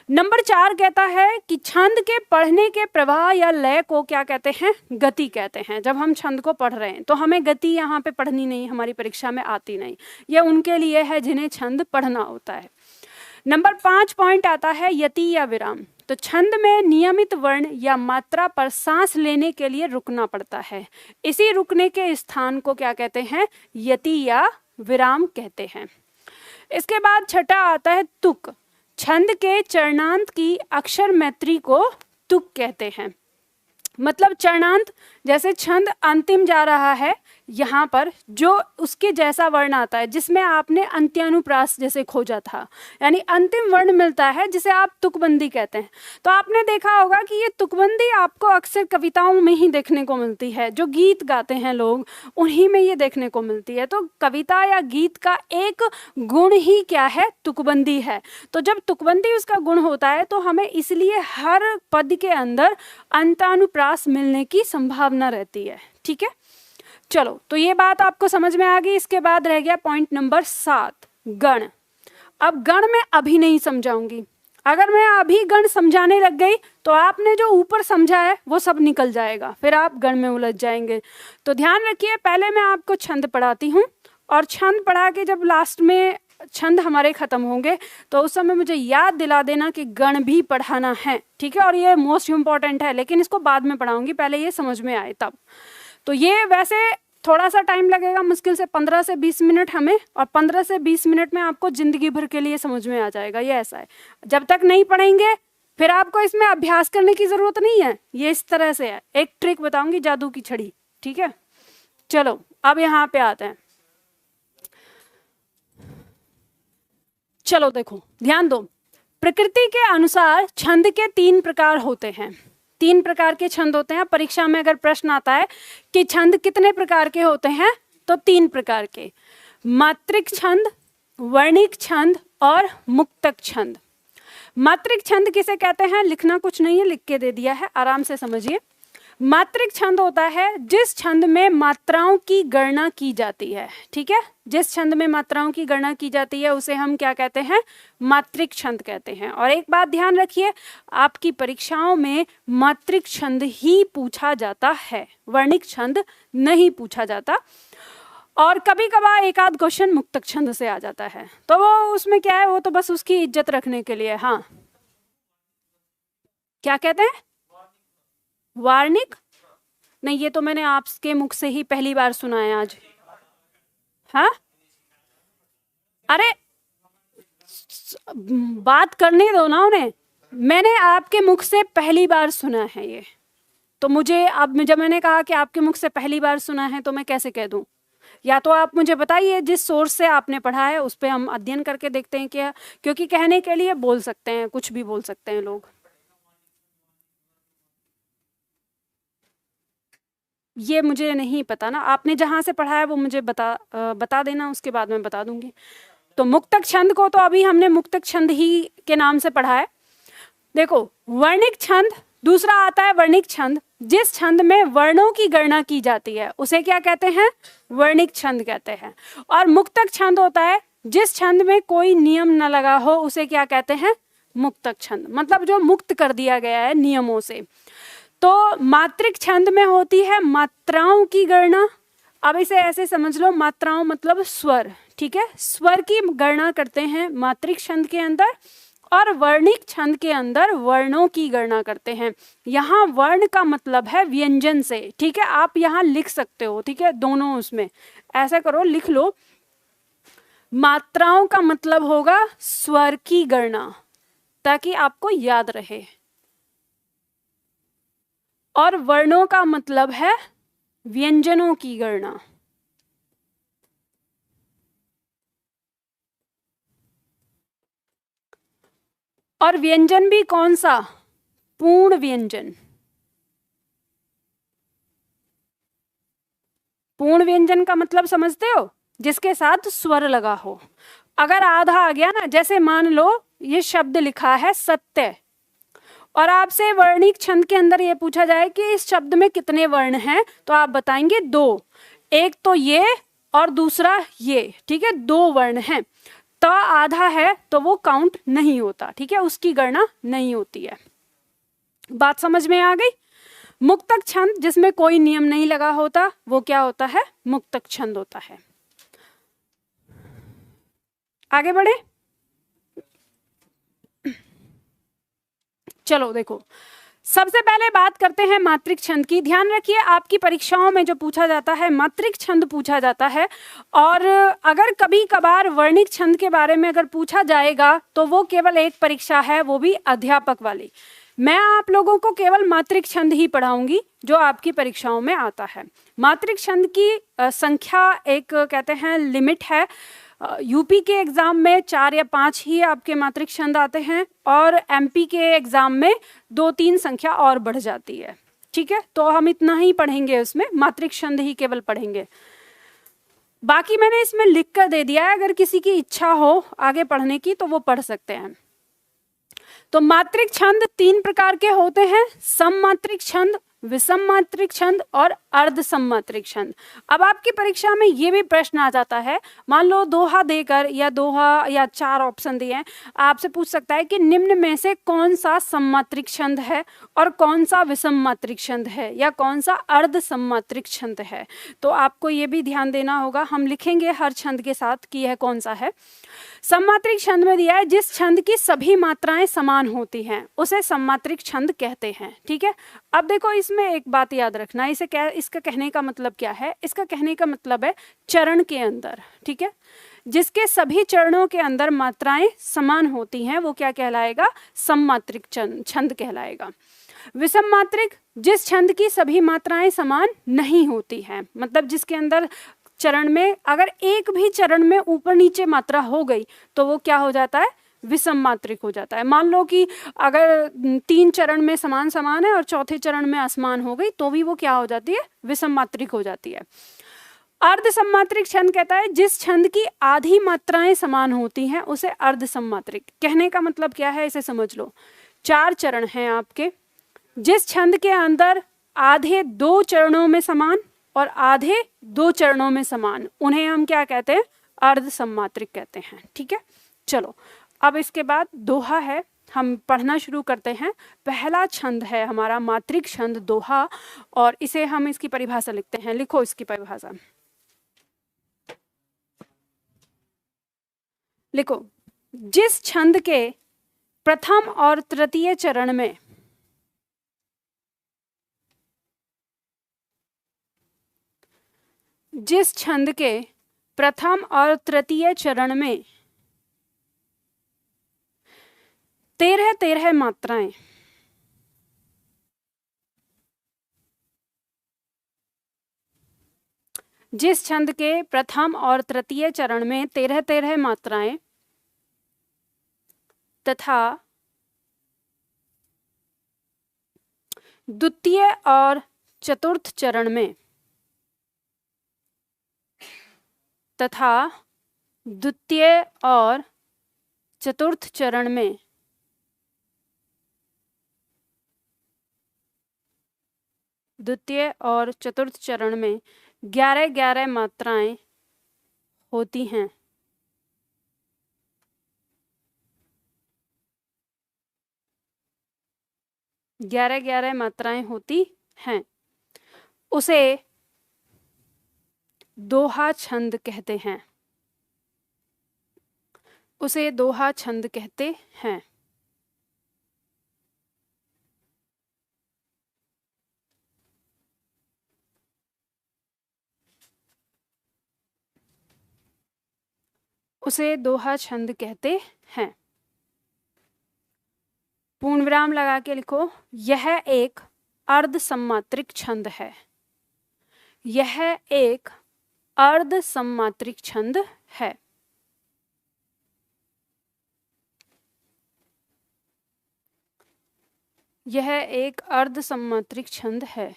नंबर 4 कहता है कि छंद के पढ़ने के प्रवाह या लय को क्या कहते हैं, गति कहते हैं। जब हम छंद को पढ़ रहे हैं तो हमें गति यहाँ पे पढ़नी नहीं, हमारी परीक्षा में आती नहीं, ये उनके लिए है जिन्हें छंद पढ़ना होता है। नंबर 5 पॉइंट आता है यति या विराम। तो छंद में नियमित वर्ण या मात्रा पर सांस लेने के लिए रुकना पड़ता है। इसी रुकने के स्थान को क्या कहते हैं, यति या विराम कहते हैं। इसके बाद छठा आता है तुक। छंद के चरणांत की अक्षर मैत्री को तुक कहते हैं। मतलब चरणांत, जैसे छंद अंतिम जा रहा है, यहाँ पर जो उसके जैसा वर्ण आता है जिसमें आपने अंत्यानुप्रास जैसे खोजा था, यानी अंतिम वर्ण मिलता है जिसे आप तुकबंदी कहते हैं। तो आपने देखा होगा कि ये तुकबंदी आपको अक्सर कविताओं में ही देखने को मिलती है। जो गीत गाते हैं लोग उन्हीं में ये देखने को मिलती है। तो कविता या गीत का एक गुण ही क्या है, तुकबंदी है। तो जब तुकबंदी उसका गुण होता है तो हमें इसलिए हर पद के अंदर अंत्यानुप्रास मिलने की संभावना रहती है। ठीक है, चलो तो ये बात आपको समझ में आ गई। इसके बाद रह गया पॉइंट नंबर 7, गण। अब गण मैं अभी नहीं समझाऊंगी। अगर मैं अभी गण समझाने लग गई तो आपने जो ऊपर समझा है वो सब निकल जाएगा, फिर आप गण में उलझ जाएंगे। तो ध्यान रखिए, पहले मैं आपको छंद पढ़ाती हूँ और छंद पढ़ा के जब लास्ट में छंद हमारे खत्म होंगे तो उस समय मुझे याद दिला देना कि गण भी पढ़ाना है, ठीक है। और ये मोस्ट इम्पॉर्टेंट है, लेकिन इसको बाद में पढ़ाऊंगी, पहले ये समझ में आए तब। तो ये वैसे थोड़ा सा टाइम लगेगा, मुश्किल से 15 से 20 मिनट हमें, और 15 से 20 मिनट में आपको जिंदगी भर के लिए समझ में आ जाएगा। ये ऐसा है, जब तक नहीं पढ़ेंगे फिर आपको इसमें अभ्यास करने की जरूरत नहीं है। ये इस तरह से है, एक ट्रिक बताऊंगी, जादू की छड़ी, ठीक है। चलो अब यहाँ पे आते हैं। चलो देखो, ध्यान दो, प्रकृति के अनुसार छंद के 3 प्रकार होते हैं। 3 प्रकार के छंद होते हैं। परीक्षा में अगर प्रश्न आता है कि छंद कितने प्रकार के होते हैं, तो 3 प्रकार के, मात्रिक छंद, वर्णिक छंद और मुक्तक छंद। मात्रिक छंद किसे कहते हैं, लिखना कुछ नहीं है, लिख के दे दिया है, आराम से समझिए। मात्रिक छंद होता है जिस छंद में मात्राओं की गणना की जाती है, ठीक है। जिस छंद में मात्राओं की गणना की जाती है उसे हम क्या कहते हैं, मात्रिक छंद कहते हैं। और एक बात ध्यान रखिए, आपकी परीक्षाओं में मात्रिक छंद ही पूछा जाता है, वर्णिक छंद नहीं पूछा जाता। और कभी कभार एक आध क्वेश्चन मुक्तक छंद से आ जाता है, तो वो उसमें क्या है, वो तो बस उसकी इज्जत रखने के लिए। हाँ, क्या कहते हैं, वार्णिक? नहीं, ये तो मैंने आपके मुख से ही पहली बार सुना है आज। हाँ, अरे बात करने दो ना उन्हें, मैंने आपके मुख से पहली बार सुना है ये, तो मुझे अब जब मैंने कहा कि आपके मुख से पहली बार सुना है तो मैं कैसे कह दूं। या तो आप मुझे बताइए जिस सोर्स से आपने पढ़ा है उस पर हम अध्ययन करके देखते हैं क्या, क्योंकि कहने के लिए बोल सकते हैं, कुछ भी बोल सकते हैं लोग। ये मुझे नहीं पता ना, आपने जहां से पढ़ा है वो मुझे बता देना, उसके बाद मैं बता दूंगी। तो मुक्तक छंद को तो अभी हमने मुक्तक छंद ही के नाम से पढ़ा है। देखो, वर्णिक छंद, दूसरा आता है वर्णिक छंद, जिस छंद में वर्णों की गणना की जाती है उसे क्या कहते हैं, वर्णिक छंद कहते हैं। और मुक्तक छंद होता है जिस छंद में कोई नियम न लगा हो उसे क्या कहते हैं, मुक्तक छंद, मतलब जो मुक्त कर दिया गया है नियमों से। तो मात्रिक छंद में होती है मात्राओं की गणना। अब इसे ऐसे समझ लो, मात्राओं मतलब स्वर, ठीक है, स्वर की गणना करते हैं मात्रिक छंद के अंदर, और वर्णिक छंद के अंदर वर्णों की गणना करते हैं। यहाँ वर्ण का मतलब है व्यंजन से, ठीक है, आप यहाँ लिख सकते हो, ठीक है, दोनों उसमें ऐसा करो, लिख लो। मात्राओं का मतलब होगा स्वर की गणना, ताकि आपको याद रहे, और वर्णों का मतलब है व्यंजनों की गणना। और व्यंजन भी कौन सा, पूर्ण व्यंजन। पूर्ण व्यंजन का मतलब समझते हो, जिसके साथ स्वर लगा हो। अगर आधा आ गया ना, जैसे मान लो ये शब्द लिखा है सत्य, और आपसे वर्णिक छंद के अंदर ये पूछा जाए कि इस शब्द में कितने वर्ण हैं, तो आप बताएंगे 2, एक तो ये और दूसरा ये, ठीक है, 2 वर्ण हैं। तो आधा है तो वो काउंट नहीं होता, ठीक है, उसकी गणना नहीं होती है। बात समझ में आ गई। मुक्तक छंद जिसमें कोई नियम नहीं लगा होता वो क्या होता है, मुक्तक छंद होता है। आगे बढ़े, चलो देखो, सबसे पहले बात करते हैं मात्रिक छंद की। ध्यान रखिए, आपकी परीक्षाओं में जो पूछा जाता है मात्रिक छंद पूछा जाता है, और अगर कभी कभार वर्णिक छंद के बारे में अगर पूछा जाएगा तो वो केवल एक परीक्षा है, वो भी अध्यापक वाली। मैं आप लोगों को केवल मात्रिक छंद ही पढ़ाऊंगी जो आपकी परीक्षाओं में आता है। मात्रिक छंद की संख्या एक कहते हैं लिमिट है। यूपी के एग्जाम में 4 या 5 ही आपके मात्रिक छंद आते हैं, और एमपी के एग्जाम में 2-3 संख्या और बढ़ जाती है, ठीक है। तो हम इतना ही पढ़ेंगे, उसमें मात्रिक छंद ही केवल पढ़ेंगे। बाकी मैंने इसमें लिख कर दे दिया है, अगर किसी की इच्छा हो आगे पढ़ने की तो वो पढ़ सकते हैं। तो मात्रिक छंद 3 प्रकार के होते हैं, सम मात्रिक छंद, विषम मात्रिक छंद और अर्ध सम्मात्रिक छंद। अब आपकी परीक्षा में ये भी प्रश्न आ जाता है, मान लो दोहा देकर या दोहा या 4 ऑप्शन दिए हैं, आपसे पूछ सकता है कि निम्न में से कौन सा सम्मात्रिक छंद है और कौन सा विसम्मात्रिक छंद है या कौन सा अर्ध सम्मात्रिक छंद है। तो आपको ये भी ध्यान देना होगा, हम लिखेंगे हर छंद के साथ कि यह कौन सा है। सम्मात्रिक छंद में दिया है जिस छंद की सभी मात्राएं समान होती हैं उसे सम्मात्रिक छंद कहते हैं। ठीक है, अब देखो इसमें एक बात याद रखना, इसका कहने का मतलब क्या है, इसका कहने का मतलब है चरण के अंदर, ठीक है, जिसके सभी चरणों के अंदर मात्राएं समान होती हैं वो क्या कहलाएगा, सम्मात्रिक छंद कहलाएगा। विसम्मात्रिक, जिस छंद की सभी मात्राएं समान नहीं होती हैं, मतलब जिसके अंदर चरण में अगर एक भी चरण में ऊपर नीचे मात्रा हो गई तो वो क्या हो जाता है, विसम्मात्रिक हो जाता है। मान लो कि अगर 3 चरण में समान समान है और चौथे चरण में असमान हो गई तो भी वो क्या हो जाती है, विसम्मात्रिक हो जाती है। अर्ध सम्मात्रिक छंद कहता है जिस छंद की आधी मात्राएं समान होती हैं उसे अर्ध सम्मात्रिक। कहने का मतलब क्या है, इसे समझ लो। 4 चरण हैं आपके, जिस छंद के अंदर आधे 2 चरणों में समान और आधे 2 चरणों में समान, उन्हें हम क्या कहते हैं, अर्ध सम्मात्रिक कहते हैं। ठीक है, चलो अब इसके बाद दोहा है, हम पढ़ना शुरू करते हैं। पहला छंद है हमारा मात्रिक छंद दोहा, और इसे हम इसकी परिभाषा लिखते हैं। लिखो इसकी परिभाषा, लिखो। जिस छंद के प्रथम और तृतीय चरण में जिस छंद के प्रथम और तृतीय चरण में 13 मात्राएं जिस छंद के प्रथम और तृतीय चरण में 13 मात्राएं तथा द्वितीय और चतुर्थ चरण में द्वितीय और चतुर्थ चरण में द्वितीय और चतुर्थ चरण में 11 मात्राएं होती हैं। ग्यारह मात्राएं होती हैं, उसे दोहा छंद कहते हैं। उसे दोहा छंद कहते हैं। उसे दोहा छंद कहते हैं। पूर्ण विराम लगा के लिखो, यह एक अर्ध सम्मात्रिक छंद है। यह एक अर्ध सम्मात्रिक छंद है। यह एक अर्ध सम्मात्रिक छंद है।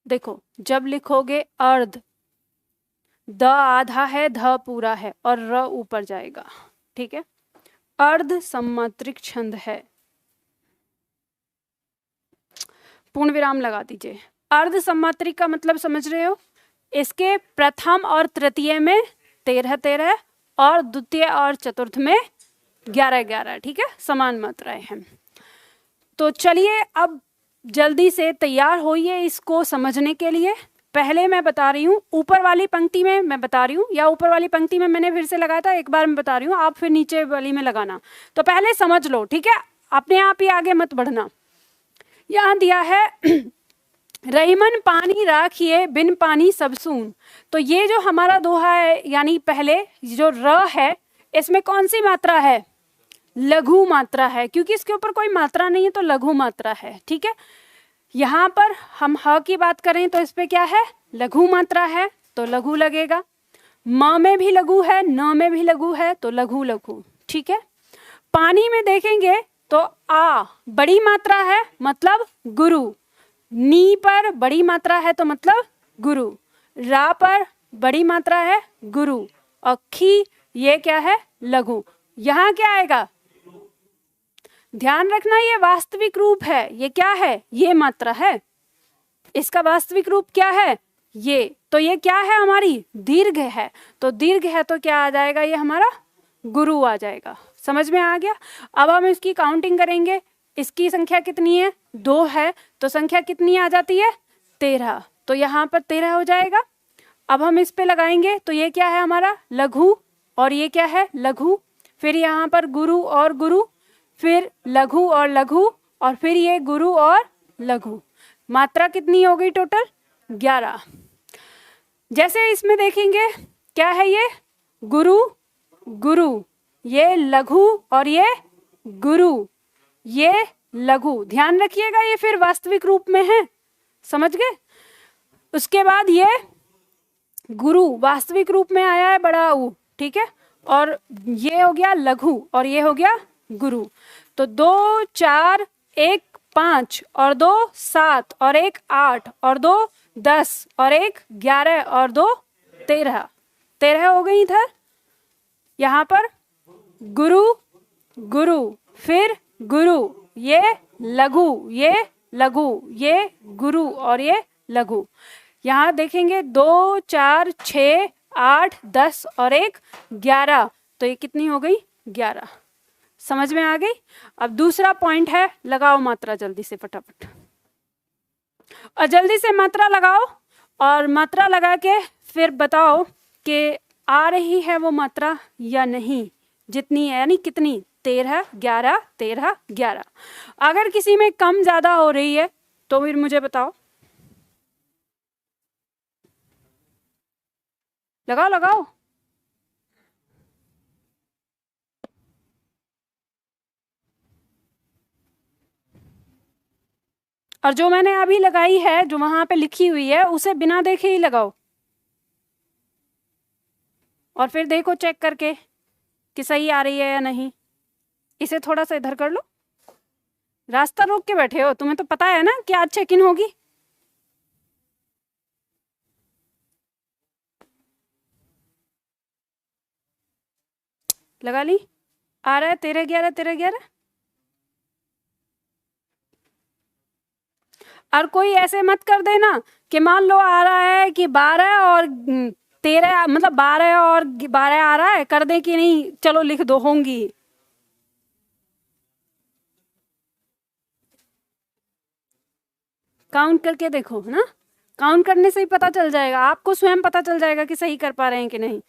देखो, जब लिखोगे अर्ध, द आधा है, ध पूरा है और र ऊपर जाएगा। ठीक है, अर्ध सम्मात्रिक छंद है। पूर्ण विराम लगा दीजिए। अर्ध सम्मात्रिक का मतलब समझ रहे हो, इसके प्रथम और तृतीय में 13 और द्वितीय और चतुर्थ में 11। ठीक है, समान मात्राएं हैं। तो चलिए अब जल्दी से तैयार होइए इसको समझने के लिए। पहले मैं बता रही हूँ, ऊपर वाली पंक्ति में मैं बता रही हूँ, या ऊपर वाली पंक्ति में मैंने फिर से लगाया था, एक बार मैं बता रही हूँ, आप फिर नीचे वाली में लगाना। तो पहले समझ लो, ठीक है, अपने आप ही आगे मत बढ़ना। यहाँ दिया है रहीमन पानी राखिए बिन पानी सब सून। तो ये जो हमारा दोहा है, यानी पहले जो र है, इसमें कौन सी मात्रा है, लघु मात्रा है, क्योंकि इसके ऊपर कोई मात्रा नहीं है तो लघु मात्रा है। ठीक है, यहाँ पर हम ह की बात करें तो इस पे क्या है, लघु मात्रा है तो लघु लगेगा। म में भी लघु है, न में भी लघु है तो लघु लघु। ठीक है, पानी में देखेंगे तो आ बड़ी मात्रा है मतलब गुरु, नी पर बड़ी मात्रा है तो मतलब गुरु, रा पर बड़ी मात्रा है गुरु, और खी ये क्या है, लघु। यहाँ क्या आएगा, ध्यान रखना ये वास्तविक रूप है। ये क्या है? ये मात्रा है। इसका वास्तविक रूप क्या है? ये। तो ये क्या है? हमारी दीर्घ है। तो दीर्घ है तो क्या आ जाएगा? ये हमारा गुरु आ जाएगा। समझ में आ गया? अब हम इसकी काउंटिंग करेंगे। इसकी संख्या कितनी है? 2 है। तो संख्या कितनी आ जाती है? 13। तो यहाँ पर 13 हो जाएगा। अब हम इस पे लगाएंगे तो ये क्या है? हमारा लघु। और ये क्या है? लघु। फिर यहाँ पर गुरु और गुरु, फिर लघु और लघु, और फिर ये गुरु और लघु। मात्रा कितनी हो गई टोटल? 11। जैसे इसमें देखेंगे क्या है? ये गुरु गुरु, ये लघु और ये गुरु, ये लघु। ध्यान रखिएगा ये फिर वास्तविक रूप में है। समझ गए? उसके बाद ये गुरु वास्तविक रूप में आया है, बड़ा ऊ, ठीक है। और ये हो गया लघु और ये हो गया गुरु। तो 2 4 1 5 और 2 7 और 1 8 और 2 10 और 1 11 और 2 13। 13 हो गई इधर। यहाँ पर गुरु गुरु, फिर गुरु, ये लघु, ये लघु, ये गुरु और ये लघु। यहाँ देखेंगे 2 4 6 8 10 और 1 11। तो ये कितनी हो गई? 11। समझ में आ गई? अब दूसरा पॉइंट है, लगाओ मात्रा जल्दी से फटाफट, और जल्दी से मात्रा लगाओ। और मात्रा लगा के फिर बताओ कि आ रही है वो मात्रा या नहीं, जितनी है, यानी कितनी? 13 11 13 11। अगर किसी में कम ज्यादा हो रही है तो फिर मुझे बताओ। लगाओ लगाओ। और जो मैंने अभी लगाई है, जो वहां पे लिखी हुई है, उसे बिना देखे ही लगाओ। और फिर देखो चेक करके कि सही आ रही है या नहीं। इसे थोड़ा सा इधर कर लो। रास्ता रोक के बैठे हो, तुम्हें तो पता है ना कि आज चेक इन होगी। लगा ली? आ रहा है 13 11 13 11। और कोई ऐसे मत कर देना कि मान लो आ रहा है कि 12 और 13, मतलब 12 और 12 आ रहा है, कर दे कि नहीं, चलो लिख दो, होंगी। काउंट करके देखो, है ना। काउंट करने से ही पता चल जाएगा, आपको स्वयं पता चल जाएगा कि सही कर पा रहे हैं कि नहीं।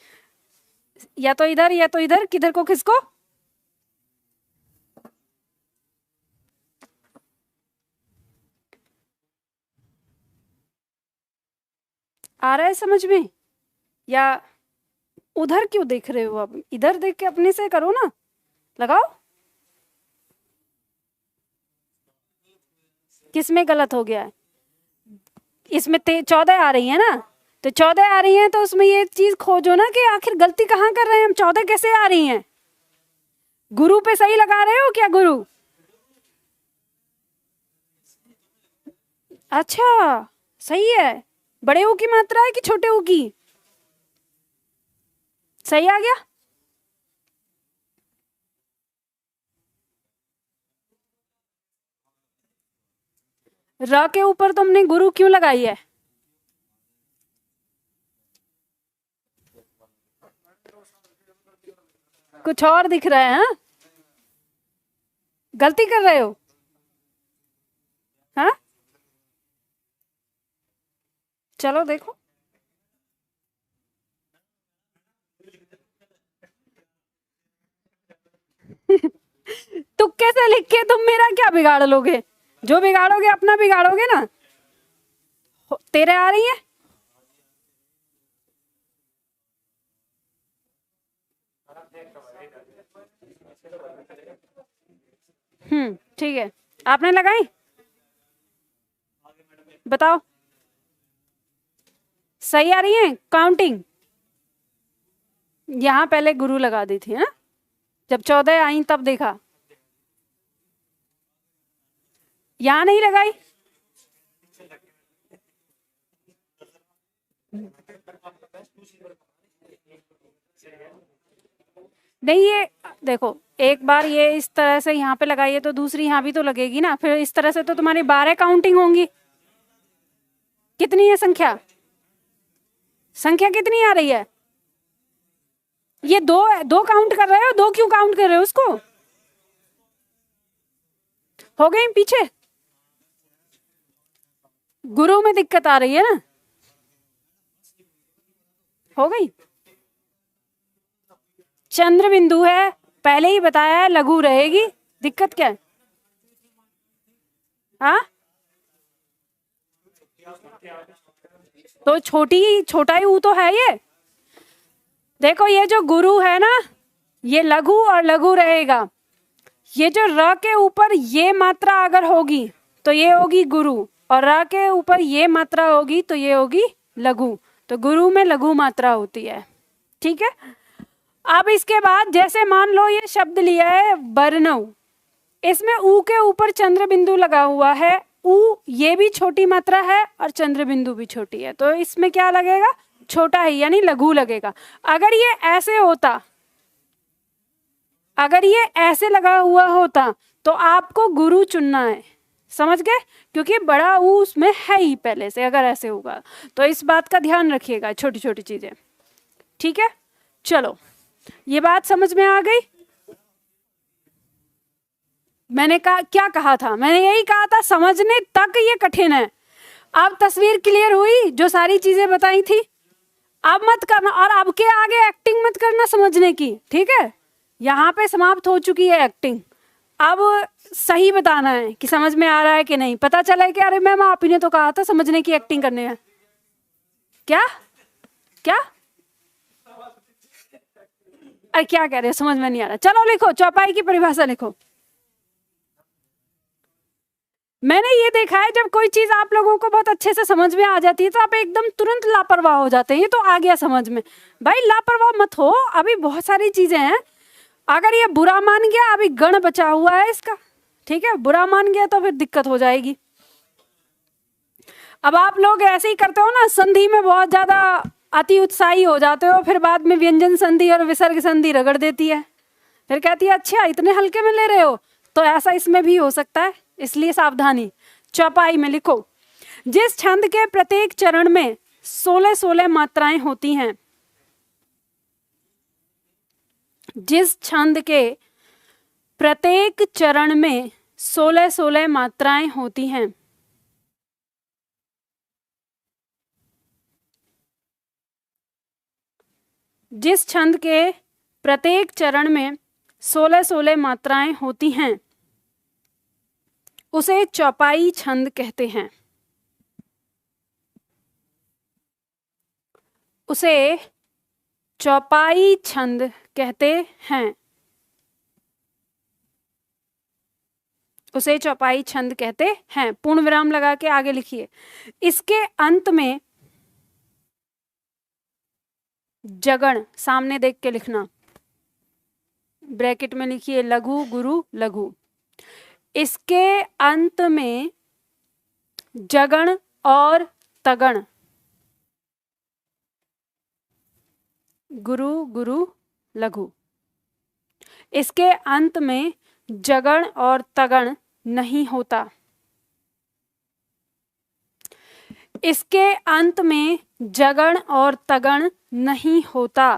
या तो इधर या तो इधर, किधर को किसको। आ रहा है समझ में? या उधर क्यों देख रहे हो? अब इधर देख के अपने से करो ना। लगाओ। किस में गलत हो गया है? इसमें 14 आ रही है ना, तो 14 आ रही है तो उसमें ये चीज खोजो ना कि आखिर गलती कहाँ कर रहे हैं हम। 14 कैसे आ रही हैं? गुरु पे सही लगा रहे हो क्या? गुरु, अच्छा सही है। बड़े ऊ की मात्रा है कि छोटे ऊ की? सही आ गया। र के ऊपर तुमने गुरु क्यों लगाई है? कुछ और दिख रहा है? हाँ, गलती कर रहे हो। हाँ, चलो देखो। तुक्के से लिख के तुम मेरा क्या बिगाड़ लोगे? जो बिगाड़ोगे अपना बिगाड़ोगे ना। 13 आ रही है। ठीक है, आपने लगाई? बताओ सही आ रही है काउंटिंग? यहाँ पहले गुरु लगा दी थी ना, जब 14 आई तब देखा। यहाँ नहीं लगाई? नहीं, ये देखो, एक बार ये इस तरह से यहाँ पे लगाइए तो दूसरी यहाँ भी तो लगेगी ना, फिर इस तरह से तो तुम्हारी 12 काउंटिंग होंगी। कितनी है संख्या? संख्या कितनी आ रही है? ये दो दो काउंट कर रहे हो, दो क्यों काउंट कर रहे हो उसको? हो गई पीछे? गुरु में दिक्कत आ रही है ना? हो गई। चंद्र बिंदु है, पहले ही बताया है लघु रहेगी, दिक्कत क्या है? हाँ, तो छोटा ही ऊ तो है ये। देखो ये जो गुरु है ना, ये लघु और लघु रहेगा। ये जो र के ऊपर ये मात्रा अगर होगी तो ये होगी गुरु, और र के ऊपर ये मात्रा होगी तो ये होगी लघु। तो गुरु में लघु मात्रा होती है, ठीक है। अब इसके बाद जैसे मान लो ये शब्द लिया है बरनऊ, इसमें ऊ के ऊपर चंद्र बिंदु लगा हुआ है। ऊ ये भी छोटी मात्रा है और चंद्र बिंदु भी छोटी है, तो इसमें क्या लगेगा? छोटा ही, यानी लघु लगेगा। अगर ये ऐसे होता, अगर ये ऐसे लगा हुआ होता तो आपको गुरु चुनना है, समझ गए? क्योंकि बड़ा ऊ उसमें है ही पहले से, अगर ऐसे होगा तो इस बात का ध्यान रखिएगा, छोटी छोटी चीजें, ठीक है। चलो, ये बात समझ में आ गई? मैंने कहा, क्या कहा था? मैंने यही कहा था, समझने तक ये कठिन है। अब तस्वीर क्लियर हुई, जो सारी चीजें बताई थी। अब मत करना, और अब के आगे एक्टिंग मत करना समझने की, ठीक है। यहाँ पे समाप्त हो चुकी है एक्टिंग। अब सही बताना है कि समझ में आ रहा है कि नहीं। पता चला है कि अरे मैम आप ही ने तो कहा था समझने की एक्टिंग करने है। क्या क्या? अरे क्या कह रहे हो, समझ में नहीं आ रहा। चलो लिखो, चौपाई की परिभाषा लिखो। मैंने ये देखा है, जब कोई चीज आप लोगों को बहुत अच्छे से समझ में आ जाती है तो आप एकदम तुरंत लापरवाह हो जाते हैं। ये तो आ गया समझ में, भाई लापरवाह मत हो, अभी बहुत सारी चीजें हैं। अगर ये बुरा मान गया, अभी गण बचा हुआ है इसका, ठीक है। बुरा मान गया तो फिर दिक्कत हो जाएगी। अब आप लोग ऐसे ही करते हो ना, संधि में बहुत ज्यादा अति उत्साही हो जाते हो, फिर बाद में व्यंजन संधि और विसर्ग संधि रगड़ देती है, फिर कहती है अच्छा इतने हल्के में ले रहे हो। तो ऐसा इसमें भी हो सकता है, इसलिए सावधानी। चौपाई में लिखो, जिस छंद के प्रत्येक चरण में 16-16 मात्राएं होती हैं, जिस छंद के प्रत्येक चरण में 16-16 मात्राएं होती हैं, जिस छंद के प्रत्येक चरण में 16-16 मात्राएं होती हैं, उसे चौपाई छंद कहते हैं। उसे चौपाई छंद कहते हैं। उसे चौपाई छंद कहते हैं। पूर्ण विराम लगा के आगे लिखिए। इसके अंत में जगण सामने देख के लिखना, ब्रैकेट में लिखिए लघु गुरु लघु। इसके अंत में जगण और तगण, गुरु गुरु लघु। इसके अंत में जगण और तगण नहीं होता। इसके अंत में जगण और तगण नहीं होता।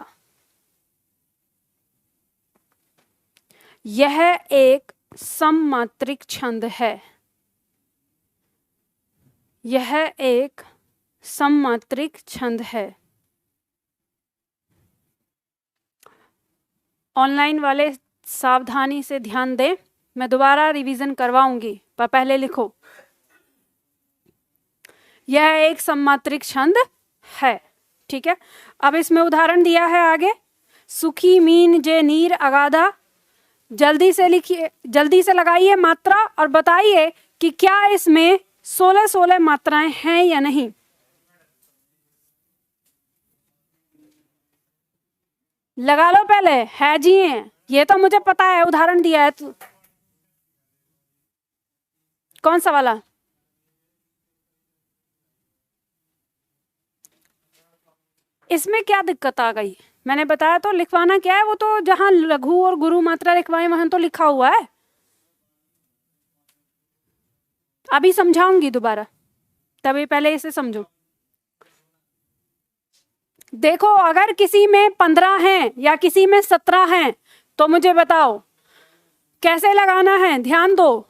यह एक सममात्रिक छंद है। यह एक सममात्रिक छंद है। ऑनलाइन वाले सावधानी से ध्यान दें, मैं दोबारा रिवीजन करवाऊंगी, पर पहले लिखो, यह एक सममात्रिक छंद है, ठीक है। अब इसमें उदाहरण दिया है आगे, सुखी मीन जे नीर अगाधा। जल्दी से लिखिए, जल्दी से लगाइए मात्रा और बताइए कि क्या इसमें 16-16 मात्राएं हैं या नहीं। लगा लो पहले, है जी हैं, ये तो मुझे पता है, उदाहरण दिया है। तो कौन सा वाला? इसमें क्या दिक्कत आ गई? मैंने बताया तो लिखवाना क्या है, वो तो जहां लघु और गुरु मात्रा लिखवाए वहां तो लिखा हुआ है। अभी समझाऊंगी दोबारा, तभी पहले इसे समझो। देखो अगर किसी में 15 हैं या किसी में 17 हैं तो मुझे बताओ कैसे लगाना है। ध्यान दो,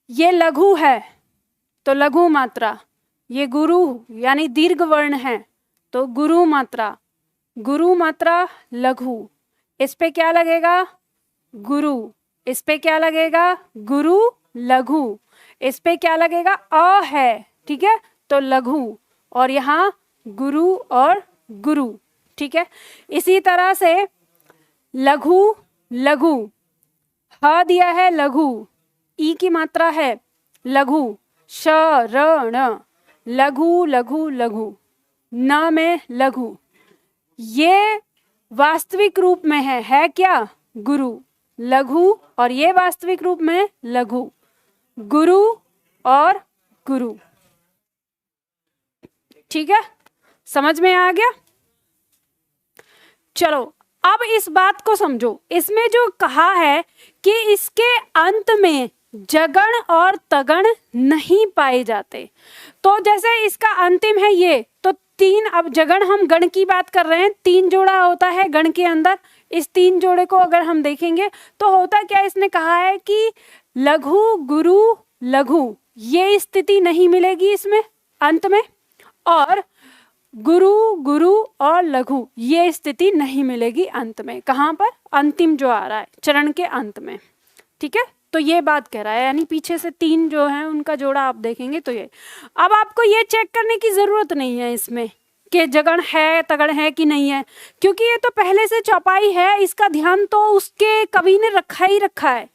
ये लघु है तो लघु मात्रा, ये गुरु यानी दीर्घ वर्ण है तो गुरु मात्रा, गुरु मात्रा लघु, इस पे क्या लगेगा गुरु, इस पे क्या लगेगा गुरु लघु, इस पे क्या लगेगा अ है, ठीक है, तो लघु, और यहाँ गुरु और गुरु, ठीक है। इसी तरह से लघु लघु, ह दिया है लघु, ई की मात्रा है लघु, श र ण, लघु लघु लघु, न में लघु, ये वास्तविक रूप में है क्या गुरु लघु, और ये वास्तविक रूप में लघु, गुरु और गुरु, ठीक है, समझ में आ गया। चलो अब इस बात को समझो, इसमें जो कहा है कि इसके अंत में जगण और तगण नहीं पाए जाते, तो जैसे इसका अंतिम है ये, तो 3, अब जगण हम गण की बात कर रहे हैं, 3 जोड़ा होता है गण के अंदर, इस 3 जोड़े को अगर हम देखेंगे तो होता क्या, इसने कहा है कि लघु गुरु लघु, ये स्थिति नहीं मिलेगी इसमें अंत में, और गुरु गुरु और लघु ये स्थिति नहीं मिलेगी अंत में। कहाँ पर, अंतिम जो आ रहा है चरण के अंत में, ठीक है, तो ये बात कह रहा है, यानी पीछे से 3 जो है उनका जोड़ा आप देखेंगे तो ये। अब आपको ये चेक करने की जरूरत नहीं है इसमें कि जगण है तगड़ है कि नहीं है, क्योंकि ये तो पहले से चौपाई है, इसका ध्यान तो उसके कवि ने रखा ही रखा है।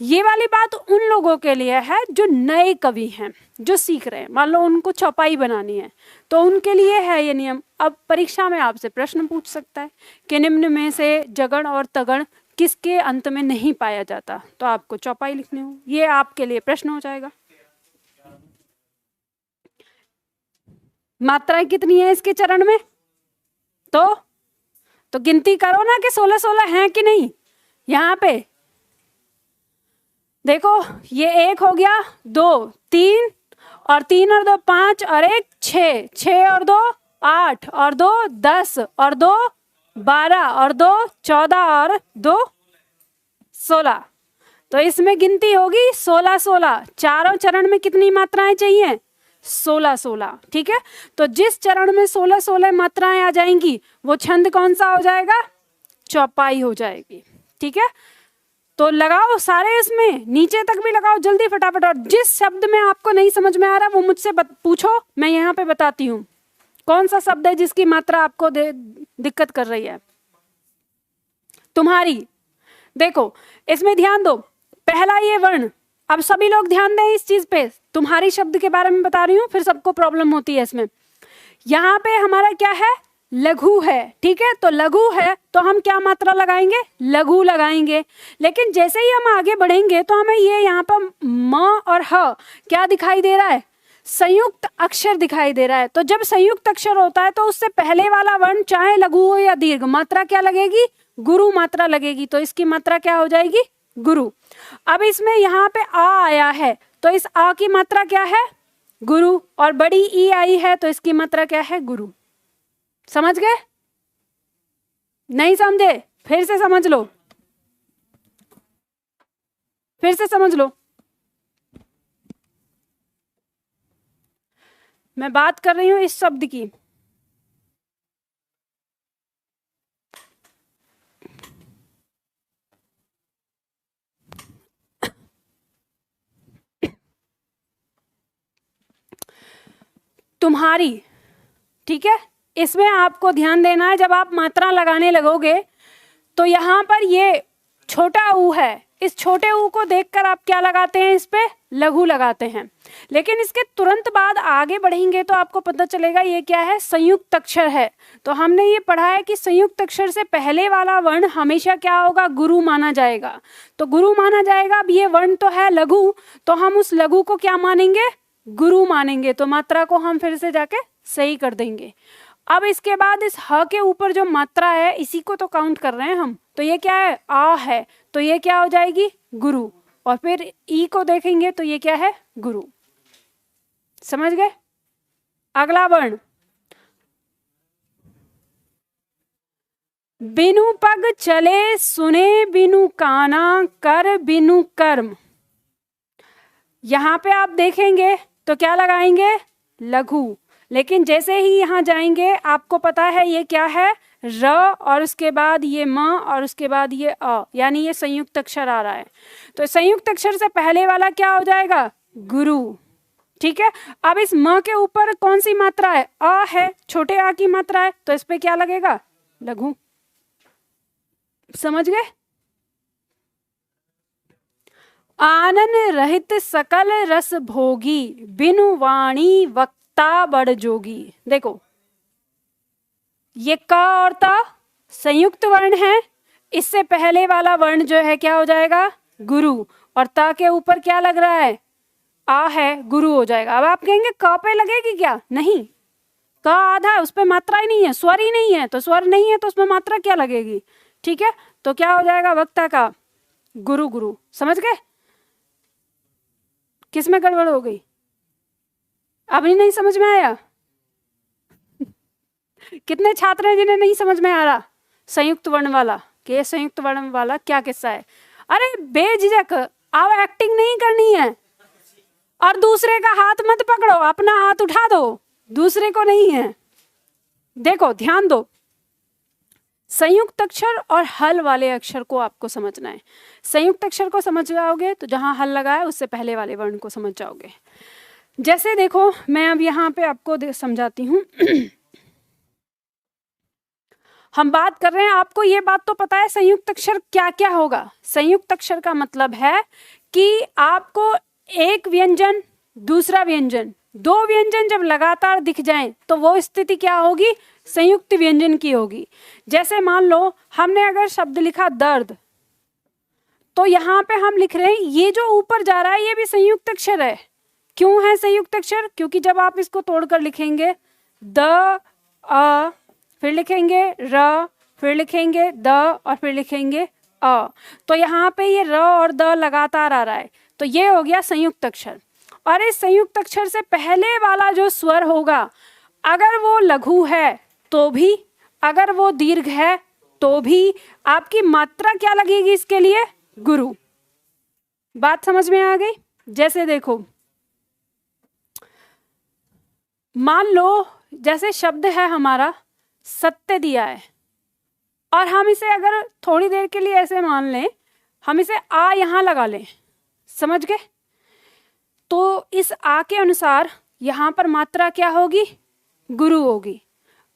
ये वाली बात उन लोगों के लिए है जो नए कवि हैं, जो सीख रहे हैं, मान लो उनको चौपाई बनानी है तो उनके लिए है ये नियम। अब परीक्षा में आपसे प्रश्न पूछ सकता है कि निम्न में से जगण और तगण किसके अंत में नहीं पाया जाता, तो आपको चौपाई लिखनी हो, ये आपके लिए प्रश्न हो जाएगा। मात्राएं कितनी है इसके चरण में, तो गिनती करो ना कि 16-16 हैं कि नहीं। यहाँ पे देखो, ये 1 हो गया, 2 3 और 3 और 2 5 और 1 6, 6 और 2 8 और 2 10 और 2 12 और 2 14 और 2 16, तो इसमें गिनती होगी 16-16। चारों चरण में कितनी मात्राएं चाहिए, 16-16, ठीक है। तो जिस चरण में 16-16 मात्राएं आ जाएंगी वो छंद कौन सा हो जाएगा, चौपाई हो जाएगी, ठीक है। तो लगाओ सारे, इसमें नीचे तक भी लगाओ जल्दी फटाफट, और जिस शब्द में आपको नहीं समझ में आ रहा वो मुझसे पूछो, मैं यहाँ पे बताती हूँ कौन सा शब्द है जिसकी मात्रा आपको दिक्कत कर रही है तुम्हारी। देखो इसमें ध्यान दो, पहला ये वर्ण, अब सभी लोग ध्यान दें इस चीज पे, तुम्हारी शब्द के बारे में बता रही हूँ, फिर सबको प्रॉब्लम होती है इसमें। यहाँ पे हमारा क्या है, लघु है, ठीक है, तो लघु है तो हम क्या मात्रा लगाएंगे, लघु लगाएंगे। लेकिन जैसे ही हम आगे बढ़ेंगे तो हमें ये यहाँ पर म और ह क्या दिखाई दे रहा है, संयुक्त अक्षर दिखाई दे रहा है। तो जब संयुक्त अक्षर होता है तो उससे पहले वाला वर्ण चाहे लघु हो या दीर्घ, मात्रा क्या लगेगी, गुरु मात्रा लगेगी, तो इसकी मात्रा क्या हो जाएगी, गुरु। अब इसमें यहाँ पे आ आया है तो इस आ की मात्रा क्या है, गुरु, और बड़ी ई आई है तो इसकी मात्रा क्या है, गुरु। समझ गए, नहीं समझे फिर से समझ लो, फिर से समझ लो। मैं बात कर रही हूं इस शब्द की, तुम्हारी, ठीक है। इसमें आपको ध्यान देना है, जब आप मात्रा लगाने लगोगे तो यहाँ पर ये छोटा ऊ है, इस छोटे ऊ को देखकर आप क्या लगाते हैं, इस पे लघु लगाते हैं। लेकिन इसके तुरंत बाद आगे बढ़ेंगे तो आपको पता चलेगा ये क्या है, संयुक्त अक्षर है। तो हमने ये पढ़ा है कि संयुक्त अक्षर से पहले वाला वर्ण हमेशा क्या होगा, गुरु माना जाएगा। तो गुरु माना जाएगा। अब ये वर्ण तो है लघु, तो हम उस लघु को क्या मानेंगे, गुरु मानेंगे। तो मात्रा को हम फिर से जाके सही कर देंगे। अब इसके बाद इस ह के ऊपर जो मात्रा है इसी को तो काउंट कर रहे हैं हम, तो ये क्या है, आ है, तो ये क्या हो जाएगी, गुरु। और फिर ई को देखेंगे तो ये क्या है, गुरु। समझ गए। अगला वर्ण बिनु पग चले सुने बिनु काना कर बिनु कर्म। यहां पे आप देखेंगे तो क्या लगाएंगे, लघु। लेकिन जैसे ही यहां जाएंगे आपको पता है ये क्या है, र, और उसके बाद ये म, और उसके बाद ये अ, यानी ये संयुक्त अक्षर आ रहा है। तो संयुक्त अक्षर से पहले वाला क्या हो जाएगा, गुरु। ठीक है। अब इस म के ऊपर कौन सी मात्रा है, अ है, छोटे आ की मात्रा है, तो इस पे क्या लगेगा, लघु। समझ गए। आनन रहित सकल रस भोगी बिनु वाणी वक्ता बड़ जोगी। देखो ये क और ता संयुक्त वर्ण है, इससे पहले वाला वर्ण जो है क्या हो जाएगा, गुरु, और ता के ऊपर क्या लग रहा है, आ है, गुरु हो जाएगा। अब आप कहेंगे क पे लगेगी क्या, नहीं, क आधा है, उस पे मात्रा ही नहीं है, स्वर ही नहीं है, तो स्वर नहीं है तो उसमें मात्रा क्या लगेगी। ठीक है, तो क्या हो जाएगा, वक्ता का गुरु, गुरु। समझ गए। किसमें गड़बड़ हो गई, अभी नहीं समझ में आया। कितने छात्र हैं जिन्हें नहीं समझ में आ रहा संयुक्त वर्ण वाला, कि संयुक्त वर्ण वाला क्या किस्सा है। अरे बेझिझक अब एक्टिंग नहीं करनी है, और दूसरे का हाथ मत पकड़ो, अपना हाथ उठा दो, दूसरे को नहीं है। देखो ध्यान दो, संयुक्त अक्षर और हल वाले अक्षर को आपको समझना है। संयुक्त अक्षर को समझ जाओगे तो जहां हल लगा है उससे पहले वाले वर्ण को समझ जाओगे। जैसे देखो मैं अब यहाँ पे आपको समझाती हूँ। हम बात कर रहे हैं, आपको ये बात तो पता है संयुक्त अक्षर क्या क्या होगा। संयुक्त अक्षर का मतलब है कि आपको एक व्यंजन, दूसरा व्यंजन, दो व्यंजन जब लगातार दिख जाएं तो वो स्थिति क्या होगी, संयुक्त व्यंजन की होगी। जैसे मान लो हमने अगर शब्द लिखा दर्द, तो यहाँ पे हम लिख रहे हैं ये जो ऊपर जा रहा है ये भी संयुक्त अक्षर है। क्यों है संयुक्त अक्षर, क्योंकि जब आप इसको तोड़कर लिखेंगे द, अ, फिर लिखेंगे र, फिर लिखेंगे द, और फिर लिखेंगे अ, तो यहाँ पे ये र और द लगातार आ रहा है, तो ये हो गया संयुक्त अक्षर। और इस संयुक्त अक्षर से पहले वाला जो स्वर होगा, अगर वो लघु है तो भी, अगर वो दीर्घ है तो भी आपकी मात्रा क्या लगेगी इसके लिए, गुरु। बात समझ में आ गई। जैसे देखो मान लो जैसे शब्द है हमारा सत्य दिया है, और हम इसे अगर थोड़ी देर के लिए ऐसे मान लें, हम इसे आ यहां लगा लें, समझ गए, तो इस आ के अनुसार यहां पर मात्रा क्या होगी, गुरु होगी।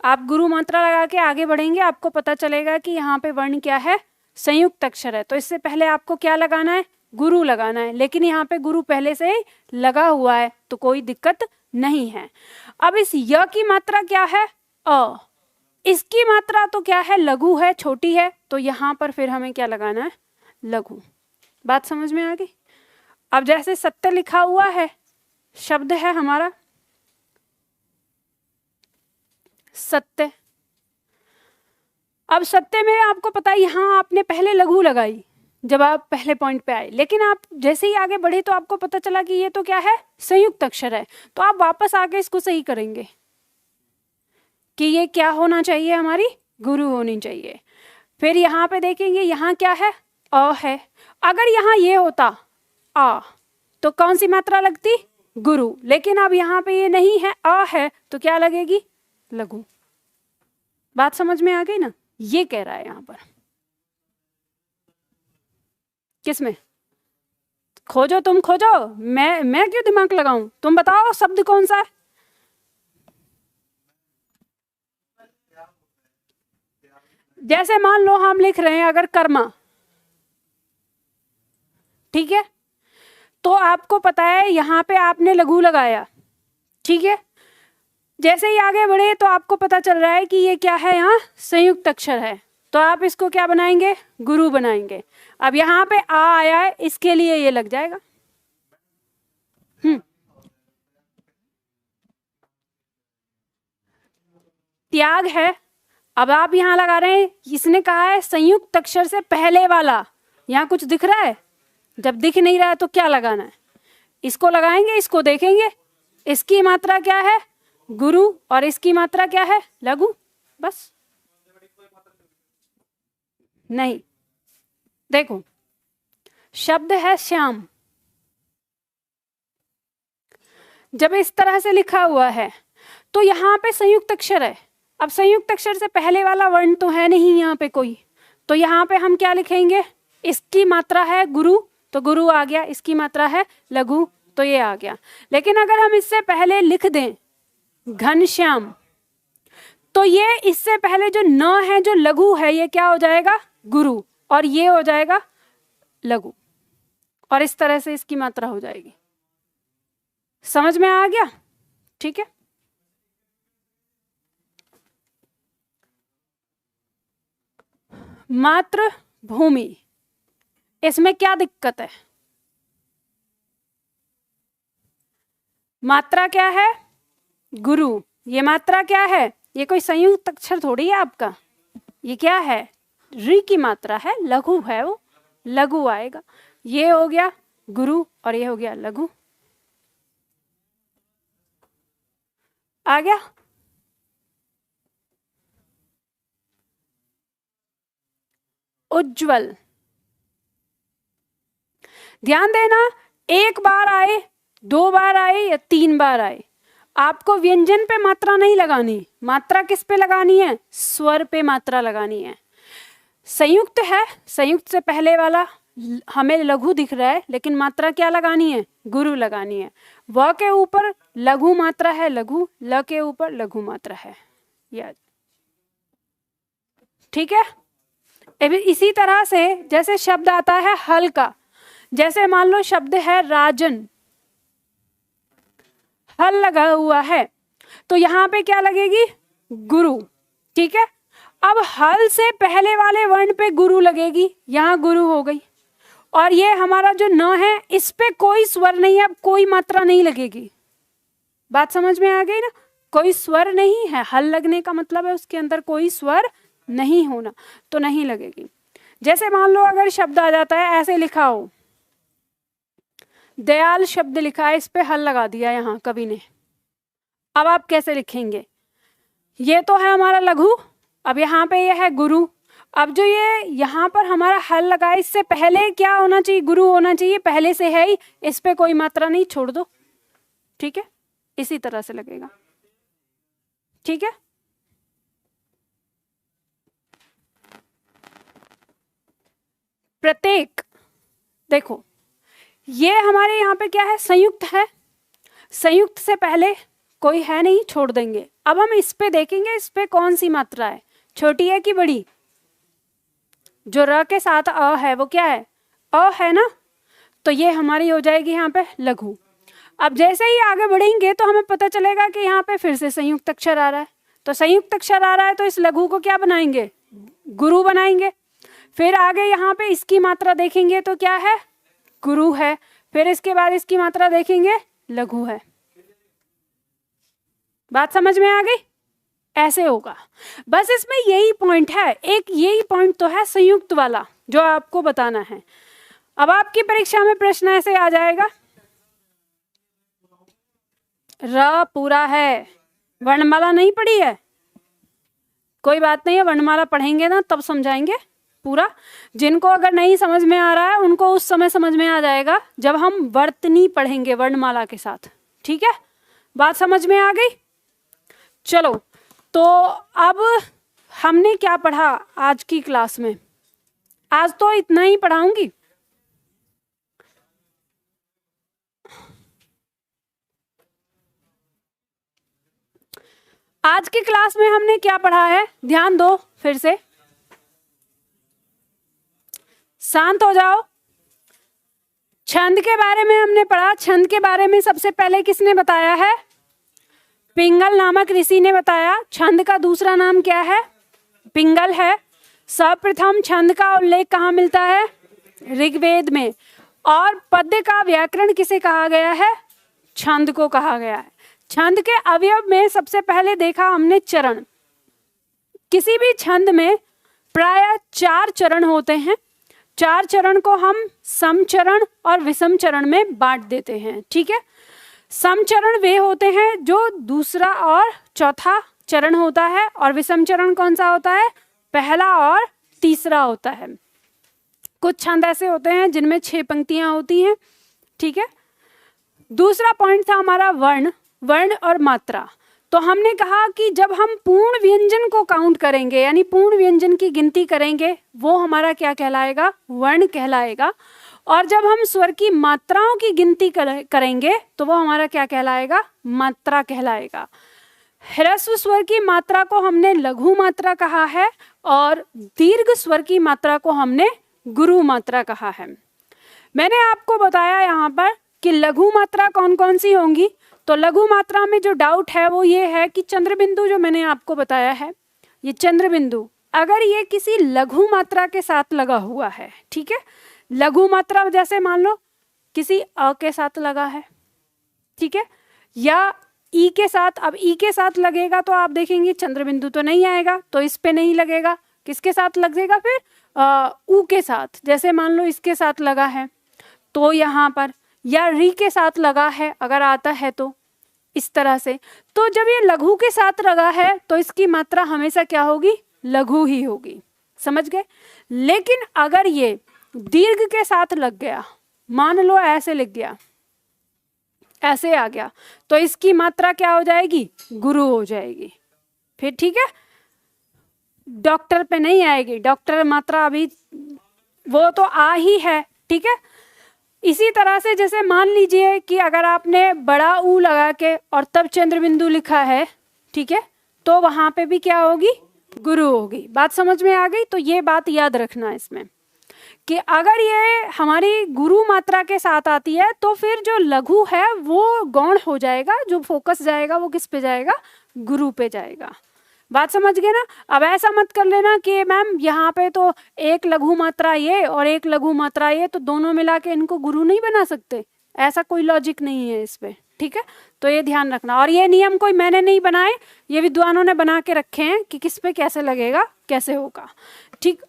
आप गुरु मात्रा लगा के आगे बढ़ेंगे, आपको पता चलेगा कि यहाँ पे वर्ण क्या है, संयुक्त अक्षर है। तो इससे पहले आपको क्या लगाना है, गुरु लगाना है, लेकिन यहाँ पे गुरु पहले से ही लगा हुआ है तो कोई दिक्कत नहीं है। अब इस य की मात्रा क्या है, अ, इसकी मात्रा तो क्या है, लघु है, छोटी है, तो यहाँ पर फिर हमें क्या लगाना है, लघु। बात समझ में आ गई। अब जैसे सत्य लिखा हुआ है, शब्द है हमारा सत्य। अब सत्य में आपको पता है यहाँ आपने पहले लघु लगाई जब आप पहले पॉइंट पे आए, लेकिन आप जैसे ही आगे बढ़े तो आपको पता चला कि ये तो क्या है, संयुक्त अक्षर है, तो आप वापस आके इसको सही करेंगे कि ये क्या होना चाहिए, हमारी गुरु होनी चाहिए। फिर यहाँ पे देखेंगे यहाँ क्या है, अ है। अगर यहाँ ये होता आ तो कौन सी मात्रा लगती, गुरु, लेकिन अब यहाँ पे ये नहीं है, अ है, तो क्या लगेगी, लघु। बात समझ में आ गई ना। ये कह रहा है यहाँ पर, किसमें खोजो, तुम खोजो, मैं क्यों दिमाग लगाऊं, तुम बताओ शब्द कौन सा है। जैसे मान लो हम लिख रहे हैं अगर कर्मा, ठीक है, तो आपको पता है यहाँ पे आपने लघु लगाया, ठीक है, जैसे ही आगे बढ़े तो आपको पता चल रहा है कि ये क्या है, यहाँ संयुक्त अक्षर है, तो आप इसको क्या बनाएंगे, गुरु बनाएंगे। अब यहाँ पे आ आया है, इसके लिए ये लग जाएगा। त्याग है। अब आप यहाँ लगा रहे हैं, इसने कहा है संयुक्त अक्षर से पहले वाला, यहाँ कुछ दिख रहा है? जब दिख नहीं रहा है तो क्या लगाना है? इसको लगाएंगे, इसको देखेंगे, इसकी मात्रा क्या है? गुरु, और इसकी मात्रा क्या है? लघु। बस। नहीं, देखो शब्द है श्याम, जब इस तरह से लिखा हुआ है तो यहाँ पे संयुक्त अक्षर है। अब संयुक्त अक्षर से पहले वाला वर्ण तो है नहीं यहाँ पे कोई, तो यहाँ पे हम क्या लिखेंगे? इसकी मात्रा है गुरु, तो गुरु आ गया, इसकी मात्रा है लघु, तो ये आ गया। लेकिन अगर हम इससे पहले लिख दें घनश्याम, तो ये इससे पहले जो न है, जो लघु है, ये क्या हो जाएगा? गुरु, और ये हो जाएगा लघु, और इस तरह से इसकी मात्रा हो जाएगी। समझ में आ गया? ठीक है। मात्र भूमि, इसमें क्या दिक्कत है? मात्रा क्या है? गुरु। ये मात्रा क्या है? ये कोई संयुक्त अक्षर थोड़ी है आपका, ये क्या है? री की मात्रा है, लघु है, वो लघु आएगा। ये हो गया गुरु और ये हो गया लघु। आ गया? उज्जवल, ध्यान देना, एक बार आए, दो बार आए या तीन बार आए, आपको व्यंजन पे मात्रा नहीं लगानी। मात्रा किस पे लगानी है? स्वर पे मात्रा लगानी है। संयुक्त है, संयुक्त से पहले वाला हमें लघु दिख रहा है, लेकिन मात्रा क्या लगानी है? गुरु लगानी है। व के ऊपर लघु मात्रा है लघु, ल के ऊपर लघु मात्रा है, याद। ठीक है। इसी तरह से जैसे शब्द आता है हल का, जैसे मान लो शब्द है राजन, हल लगा हुआ है, तो यहां पे क्या लगेगी? गुरु। ठीक है। अब हल से पहले वाले वर्ण पे गुरु लगेगी, यहां गुरु हो गई। और ये हमारा जो न है, इस पे कोई स्वर नहीं है, अब कोई मात्रा नहीं लगेगी। बात समझ में आ गई ना? कोई स्वर नहीं है, हल लगने का मतलब है उसके अंदर कोई स्वर नहीं होना, तो नहीं लगेगी। जैसे मान लो अगर शब्द आ जाता है, ऐसे लिखा हो, दयाल शब्द लिखा है, इस पे हल लगा दिया यहाँ कवि ने। अब आप कैसे लिखेंगे? ये तो है हमारा लघु, अब यहाँ पे ये है गुरु। अब जो ये यहाँ पर हमारा हल लगा है, इससे पहले क्या होना चाहिए? गुरु होना चाहिए, पहले से है ही, इस पे कोई मात्रा नहीं, छोड़ दो। ठीक है, इसी तरह से लगेगा। ठीक है। प्रत्येक, देखो ये हमारे यहाँ पे क्या है? संयुक्त है, संयुक्त से पहले कोई है नहीं, छोड़ देंगे। अब हम इस पे देखेंगे, इस पे कौन सी मात्रा है, छोटी है कि बड़ी? जो र के साथ अ है वो क्या है? अ है ना, तो ये हमारी हो जाएगी यहाँ पे लघु। अब जैसे ही आगे बढ़ेंगे तो हमें पता चलेगा कि यहाँ पे फिर से संयुक्त अक्षर आ रहा है, तो संयुक्त अक्षर आ रहा है तो इस लघु को क्या बनाएंगे? गुरु बनाएंगे। फिर आगे यहाँ पे इसकी मात्रा देखेंगे तो क्या है? गुरु है। फिर इसके बाद इसकी मात्रा देखेंगे, लघु है। बात समझ में आ गई? ऐसे होगा। बस इसमें यही पॉइंट है, एक यही पॉइंट तो है संयुक्त वाला जो आपको बताना है। अब आपकी परीक्षा में प्रश्न ऐसे आ जाएगा, र पूरा है, वर्णमाला नहीं पढ़ी है, कोई बात नहीं है, वर्णमाला पढ़ेंगे ना तब समझाएंगे पूरा। जिनको अगर नहीं समझ में आ रहा है उनको उस समय समझ में आ जाएगा जब हम वर्तनी पढ़ेंगे वर्णमाला के साथ। ठीक है, बात समझ में आ गई? चलो, तो अब हमने क्या पढ़ा आज की क्लास में? आज तो इतना ही पढ़ाऊंगी। आज की क्लास में हमने क्या पढ़ा है? ध्यान दो, फिर से शांत हो जाओ। छंद के बारे में हमने पढ़ा। छंद के बारे में सबसे पहले किसने बताया है? पिंगल नामक ऋषि ने बताया। छंद का दूसरा नाम क्या है? पिंगल है। सर्वप्रथम छंद का उल्लेख कहाँ मिलता है? ऋग्वेद में। और पद्य का व्याकरण किसे कहा गया है? छंद को कहा गया है। छंद के अवयव में सबसे पहले देखा हमने चरण। किसी भी छंद में प्राय 4 चरण होते हैं। 4 चरण को हम सम चरण और विषम चरण में बांट देते हैं, ठीक है। सम चरण वे होते हैं जो दूसरा और चौथा चरण होता है, और विषम चरण कौन सा होता है, पहला और तीसरा होता है। कुछ छंद ऐसे होते हैं जिनमें 6 पंक्तियां होती हैं, ठीक है। दूसरा पॉइंट था हमारा वर्ण, वर्ण और मात्रा। तो हमने कहा कि जब हम पूर्ण व्यंजन को काउंट करेंगे, यानी पूर्ण व्यंजन की गिनती करेंगे, वो हमारा क्या कहलाएगा, वर्ण कहलाएगा। और जब हम स्वर की मात्राओं की गिनती करेंगे तो वो हमारा क्या कहलाएगा, मात्रा कहलाएगा। ह्रस्व स्वर की मात्रा को हमने लघु मात्रा कहा है, और दीर्घ स्वर की मात्रा को हमने गुरु मात्रा कहा है। मैंने आपको बताया यहाँ पर कि लघु मात्रा कौन कौन सी होंगी। तो लघु मात्रा में जो डाउट है वो ये है कि चंद्र बिंदु जो मैंने आपको बताया है, ये चंद्र बिंदु अगर ये किसी लघु मात्रा के साथ लगा हुआ है, ठीक है, लघु मात्रा जैसे मान लो किसी अ के साथ लगा है, ठीक है, या ई के साथ। अब ई के साथ लगेगा तो आप देखेंगे चंद्र बिंदु तो नहीं आएगा, तो इस पे नहीं लगेगा। किसके साथ लगेगा फिर, ऊ के साथ। जैसे मान लो इसके साथ लगा है तो यहाँ पर, या री के साथ लगा है अगर आता है तो इस तरह से। तो जब ये लघु के साथ लगा है तो इसकी मात्रा हमेशा क्या होगी, लघु ही होगी, समझ गए। लेकिन अगर ये दीर्घ के साथ लग गया, मान लो ऐसे लिख गया, ऐसे आ गया, तो इसकी मात्रा क्या हो जाएगी, गुरु हो जाएगी। फिर ठीक है, डॉक्टर पे नहीं आएगी, डॉक्टर मात्रा अभी वो तो आ ही है, ठीक है। इसी तरह से जैसे मान लीजिए कि अगर आपने बड़ा ऊ लगा के और तब चंद्र बिंदु लिखा है, ठीक है, तो वहां पे भी क्या होगी, गुरु होगी। बात समझ में आ गई। तो ये बात याद रखना इसमें कि अगर ये हमारी गुरु मात्रा के साथ आती है तो फिर जो लघु है वो गौण हो जाएगा, जो फोकस जाएगा वो किस पे जाएगा, गुरु पे जाएगा। बात समझ गए ना। अब ऐसा मत कर लेना कि मैम यहाँ पे तो एक लघु मात्रा ये और एक लघु मात्रा ये, तो दोनों मिला के इनको गुरु नहीं बना सकते, ऐसा कोई लॉजिक नहीं है इस पे, ठीक है। तो ये ध्यान रखना। और ये नियम कोई मैंने नहीं बनाए, ये विद्वानों ने बना के रखे हैं कि किस पे कैसे लगेगा, कैसे होगा, ठीक।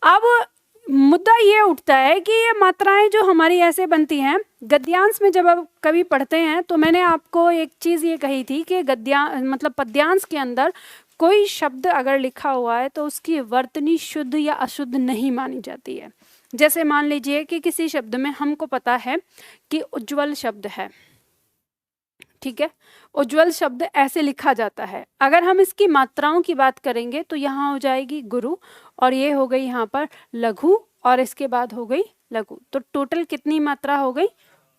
अब मुद्दा ये उठता है कि ये मात्राएं जो हमारी ऐसे बनती हैं, गद्यांश में जब आप कभी पढ़ते हैं तो मैंने आपको एक चीज़ ये कही थी कि मतलब पद्यांश के अंदर कोई शब्द अगर लिखा हुआ है तो उसकी वर्तनी शुद्ध या अशुद्ध नहीं मानी जाती है। जैसे मान लीजिए कि किसी शब्द में हमको पता है कि उज्ज्वल शब्द है, ठीक है, उज्ज्वल शब्द ऐसे लिखा जाता है। अगर हम इसकी मात्राओं की बात करेंगे तो यहाँ हो जाएगी गुरु, और ये हो गई यहाँ पर लघु, और इसके बाद हो गई लघु। तो टोटल कितनी मात्रा हो गई,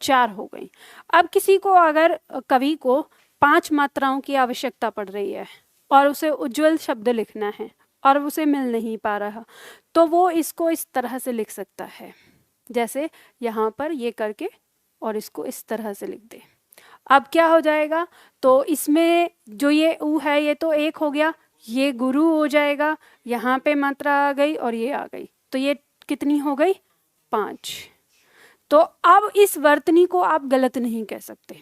4 हो गई। अब किसी को अगर कवि को 5 मात्राओं की आवश्यकता पड़ रही है और उसे उज्ज्वल शब्द लिखना है और उसे मिल नहीं पा रहा, तो वो इसको इस तरह से लिख सकता है, जैसे यहाँ पर ये करके और इसको इस तरह से लिख दे। अब क्या हो जाएगा, तो इसमें जो ये ऊ है ये तो 1 हो गया, ये गुरु हो जाएगा, यहाँ पे मात्रा आ गई और ये आ गई, तो ये कितनी हो गई, 5। तो अब इस वर्तनी को आप गलत नहीं कह सकते।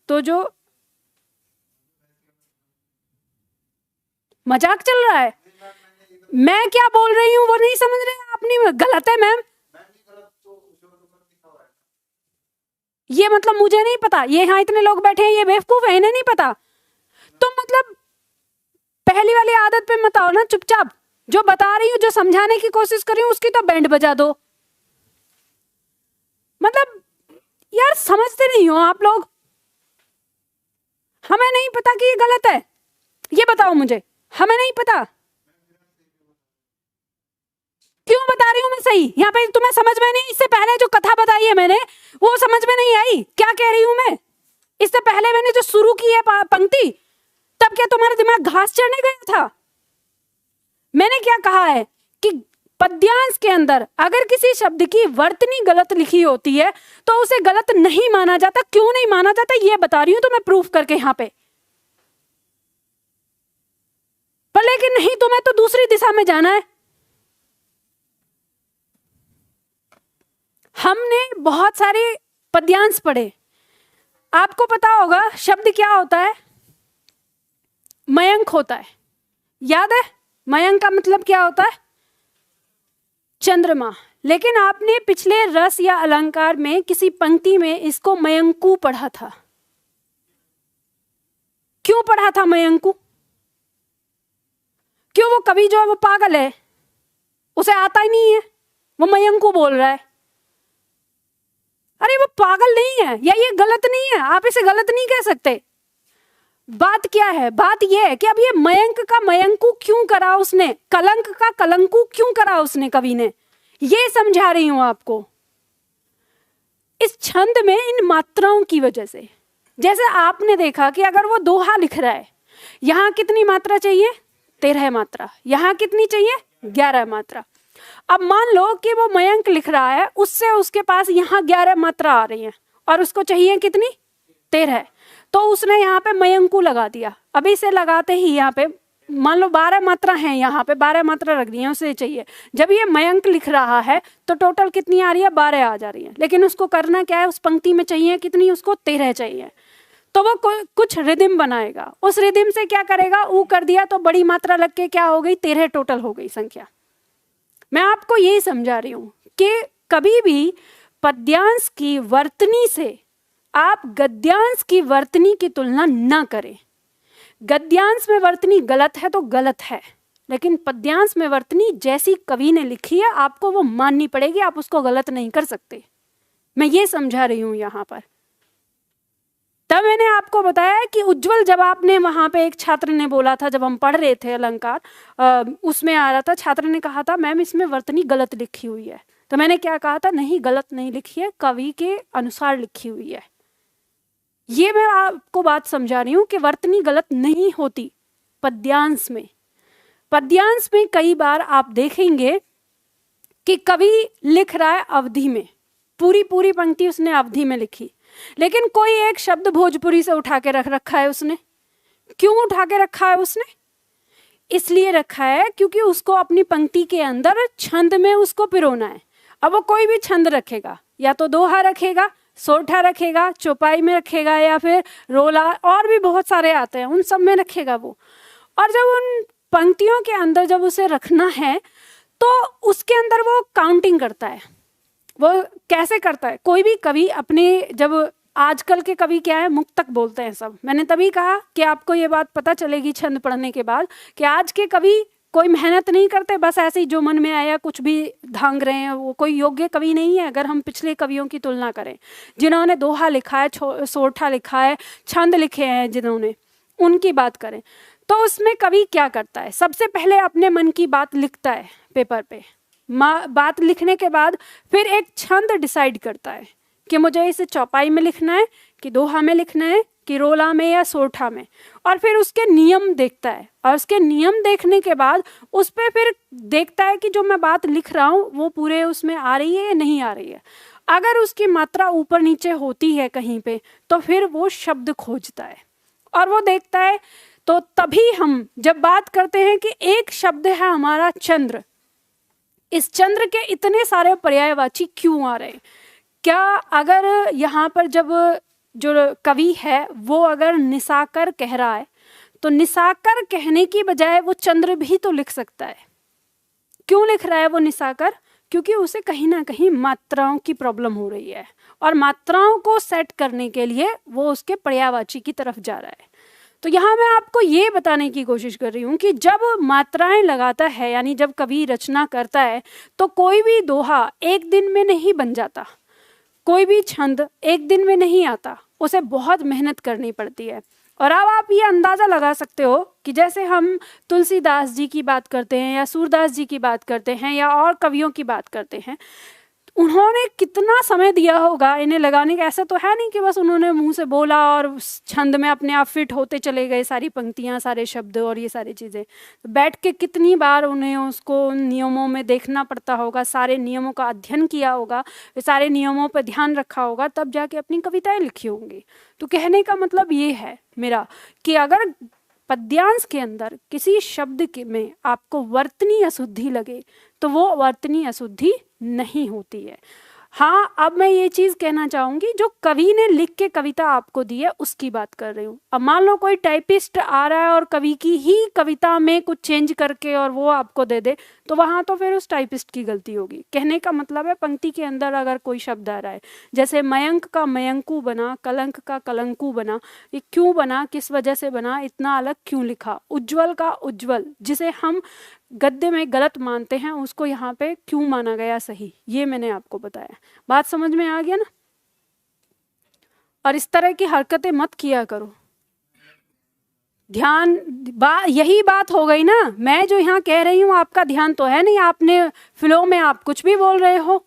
तो जो मजाक चल रहा है, मैं क्या बोल रही हूँ वो नहीं समझ रहे आप, नहीं गलत है मैम, ये मतलब मुझे नहीं पता, ये यहाँ इतने लोग बैठे हैं, ये बेवकूफ है, इन्हें नहीं पता। तो मतलब पहली वाली आदत पे मत आओ ना, चुपचाप जो बता रही हूँ, जो समझाने की कोशिश कर रही हूँ उसकी तो बैंड बजा दो। मतलब यार समझते नहीं हो आप लोग, हमें नहीं पता कि ये गलत है, ये बताओ मुझे, हमें नहीं पता। क्यों बता रही हूं मैं सही, यहाँ पे तुम्हें समझ में नहीं, इससे पहले जो कथा बताई है मैंने वो समझ में नहीं आई, क्या कह रही हूं मैं, इससे पहले मैंने जो शुरू की है पंक्ति, तब क्या तुम्हारा दिमाग घास चढ़ने गया था। मैंने क्या कहा है कि पद्यांश के अंदर अगर किसी शब्द की वर्तनी गलत लिखी होती है तो उसे गलत नहीं माना जाता। क्यों नहीं माना जाता ये बता रही हूं तो मैं प्रूफ करके यहाँ पे, पर लेकिन नहीं, तुम्हें तो दूसरी दिशा में जाना है। हमने बहुत सारे पद्यांश पढ़े, आपको पता होगा शब्द क्या होता है, मयंक होता है, याद है मयंक का मतलब क्या होता है? चंद्रमा। लेकिन आपने पिछले रस या अलंकार में किसी पंक्ति में इसको मयंकू पढ़ा था। क्यों पढ़ा था मयंकू? क्यों? वो कवि जो है वो पागल है, उसे आता ही नहीं है, वो मयंकू बोल रहा है। अरे वो पागल नहीं है या ये गलत नहीं है, आप इसे गलत नहीं कह सकते। बात क्या है? बात यह है कि अब ये मयंक का मयंकू क्यों करा उसने, कलंक का कलंकू क्यों करा उसने कवि ने, ये समझा रही हूं आपको। इस छंद में इन मात्राओं की वजह से, जैसे आपने देखा कि अगर वो दोहा लिख रहा है, यहां कितनी मात्रा चाहिए? 13 मात्रा। यहां कितनी चाहिए? 11 मात्रा। अब मान लो कि वो मयंक लिख रहा है, उससे उसके पास यहाँ 11 मात्रा आ रही है और उसको चाहिए कितनी? 13। तो उसने यहाँ पे मयंकू लगा दिया। अभी इसे लगाते ही यहाँ पे मान लो 12 मात्रा है, यहाँ पे 12 मात्रा रख दी है, उसे चाहिए। जब ये मयंक लिख रहा है तो टोटल कितनी आ रही है? 12 आ जा रही है। लेकिन उसको करना क्या है? उस पंक्ति में चाहिए कितनी? उसको 13 चाहिए। तो वो कुछ रिदिम बनाएगा, उस रिदिम से क्या करेगा? ऊ कर दिया तो बड़ी मात्रा लग के क्या हो गई? 13 टोटल हो गई संख्या। मैं आपको यही समझा रही हूं कि कभी भी पद्यांश की वर्तनी से आप गद्यांश की वर्तनी की तुलना ना करें। गद्यांश में वर्तनी गलत है तो गलत है, लेकिन पद्यांश में वर्तनी जैसी कवि ने लिखी है आपको वो माननी पड़ेगी, आप उसको गलत नहीं कर सकते। मैं ये समझा रही हूं यहां पर। तब मैंने आपको बताया कि उज्जवल, जब आपने वहां पे एक छात्र ने बोला था, जब हम पढ़ रहे थे अलंकार, उसमें आ रहा था, छात्र ने कहा था मैम इसमें वर्तनी गलत लिखी हुई है। तो मैंने क्या कहा था? नहीं, गलत नहीं लिखी है, कवि के अनुसार लिखी हुई है। ये मैं आपको बात समझा रही हूं कि वर्तनी गलत नहीं होती पद्यांश में। पद्यांश में कई बार आप देखेंगे कि कवि लिख रहा है अवधि में, पूरी पंक्ति उसने अवधि में लिखी, लेकिन कोई एक शब्द भोजपुरी से उठा के रख रखा है उसने। क्यों उठा के रखा है उसने? इसलिए रखा है क्योंकि उसको अपनी पंक्ति के अंदर छंद में उसको पिरोना है। अब वो कोई भी छंद रखेगा, या तो दोहा रखेगा, सोठा रखेगा, चौपाई में रखेगा, या फिर रोला, और भी बहुत सारे आते हैं, उन सब में रखेगा वो। और जब उन पंक्तियों के अंदर जब उसे रखना है तो उसके अंदर वो काउंटिंग करता है। वो कैसे करता है? कोई भी कवि अपने, जब आजकल के कवि क्या है, मुक्तक बोलते हैं सब। मैंने तभी कहा कि आपको ये बात पता चलेगी छंद पढ़ने के बाद कि आज के कवि कोई मेहनत नहीं करते, बस ऐसे ही जो मन में आया कुछ भी धांग रहे हैं। वो कोई योग्य कवि नहीं है। अगर हम पिछले कवियों की तुलना करें, जिन्होंने दोहा लिखा है, सोठा लिखा है, छंद लिखे हैं जिन्होंने, उनकी बात करें तो उसमें कवि क्या करता है? सबसे पहले अपने मन की बात लिखता है पेपर पे। बात लिखने के बाद फिर एक छंद डिसाइड करता है कि मुझे इसे चौपाई में लिखना है, कि दोहा में लिखना है, कि रोला में या सोठा में। और फिर उसके नियम देखता है, और उसके नियम देखने के बाद उस पर फिर देखता है कि जो मैं बात लिख रहा हूँ वो पूरे उसमें आ रही है या नहीं आ रही है। अगर उसकी मात्रा ऊपर नीचे होती है कहीं पे तो फिर वो शब्द खोजता है और वो देखता है। तो तभी हम जब बात करते हैं कि एक शब्द है हमारा चंद्र, इस चंद्र के इतने सारे पर्यायवाची क्यों आ रहे हैं? क्या अगर यहाँ पर जब जो कवि है वो अगर निशाकर कह रहा है तो निशाकर कहने की बजाय वो चंद्र भी तो लिख सकता है। क्यों लिख रहा है वो निशाकर? क्योंकि उसे कहीं ना कहीं मात्राओं की प्रॉब्लम हो रही है और मात्राओं को सेट करने के लिए वो उसके पर्यायवाची की तरफ जा रहा है। तो यहाँ मैं आपको ये बताने की कोशिश कर रही हूँ कि जब मात्राएं लगाता है, यानी जब कवि रचना करता है, तो कोई भी दोहा एक दिन में नहीं बन जाता, कोई भी छंद एक दिन में नहीं आता, उसे बहुत मेहनत करनी पड़ती है। और अब आप ये अंदाज़ा लगा सकते हो कि जैसे हम तुलसीदास जी की बात करते हैं या सूरदास जी की बात करते हैं या और कवियों की बात करते हैं, उन्होंने कितना समय दिया होगा इन्हें लगाने का। ऐसा तो है नहीं कि बस उन्होंने मुंह से बोला और उस छंद में अपने आप फिट होते चले गए, सारी पंक्तियां, सारे शब्द और ये सारी चीज़ें। तो बैठ के कितनी बार उन्हें उसको नियमों में देखना पड़ता होगा, सारे नियमों का अध्ययन किया होगा, सारे नियमों पर ध्यान रखा होगा, तब जाके अपनी कविताएं लिखी होंगी। तो कहने का मतलब ये है मेरा कि अगर पद्यांश के अंदर किसी शब्द के में आपको वर्तनी अशुद्धि लगे तो वो वर्तनी अशुद्धि नहीं होती है। हाँ, अब मैं ये चीज कहना चाहूंगी, जो कवि ने लिख के कविता आपको दी है उसकी बात कर रही हूँ। अब मान लो कोई टाइपिस्ट आ रहा है और कवि की ही कविता में कुछ चेंज करके और वो आपको दे दे, तो वहां तो फिर उस टाइपिस्ट की गलती होगी। कहने का मतलब है पंक्ति के अंदर अगर कोई शब्द आ रहा है, जैसे मयंक का मयंकू बना, कलंक का कलंकू बना, ये क्यों बना, किस वजह से बना, इतना अलग क्यों लिखा, उज्जवल का उज्जवल जिसे हम गद्य में गलत मानते हैं उसको यहाँ पे क्यों माना गया सही, ये मैंने आपको बताया। बात समझ में आ गया ना? और इस तरह की हरकतें मत किया करो। ध्यान यही बात हो गई ना, मैं जो यहाँ कह रही हूँ आपका ध्यान तो है नहीं, आपने फ्लो में आप कुछ भी बोल रहे हो।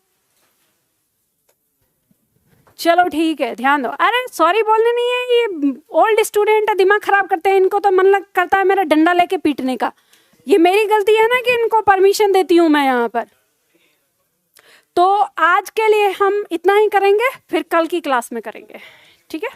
चलो ठीक है, ध्यान दो। अरे सॉरी बोलने नहीं है, ये ओल्ड स्टूडेंट है, दिमाग खराब करते हैं, इनको तो मन करता है मेरा डंडा लेके पीटने का। ये मेरी गलती है ना कि इनको परमिशन देती हूं मैं यहाँ पर। तो आज के लिए हम इतना ही करेंगे, फिर कल की क्लास में करेंगे, ठीक है?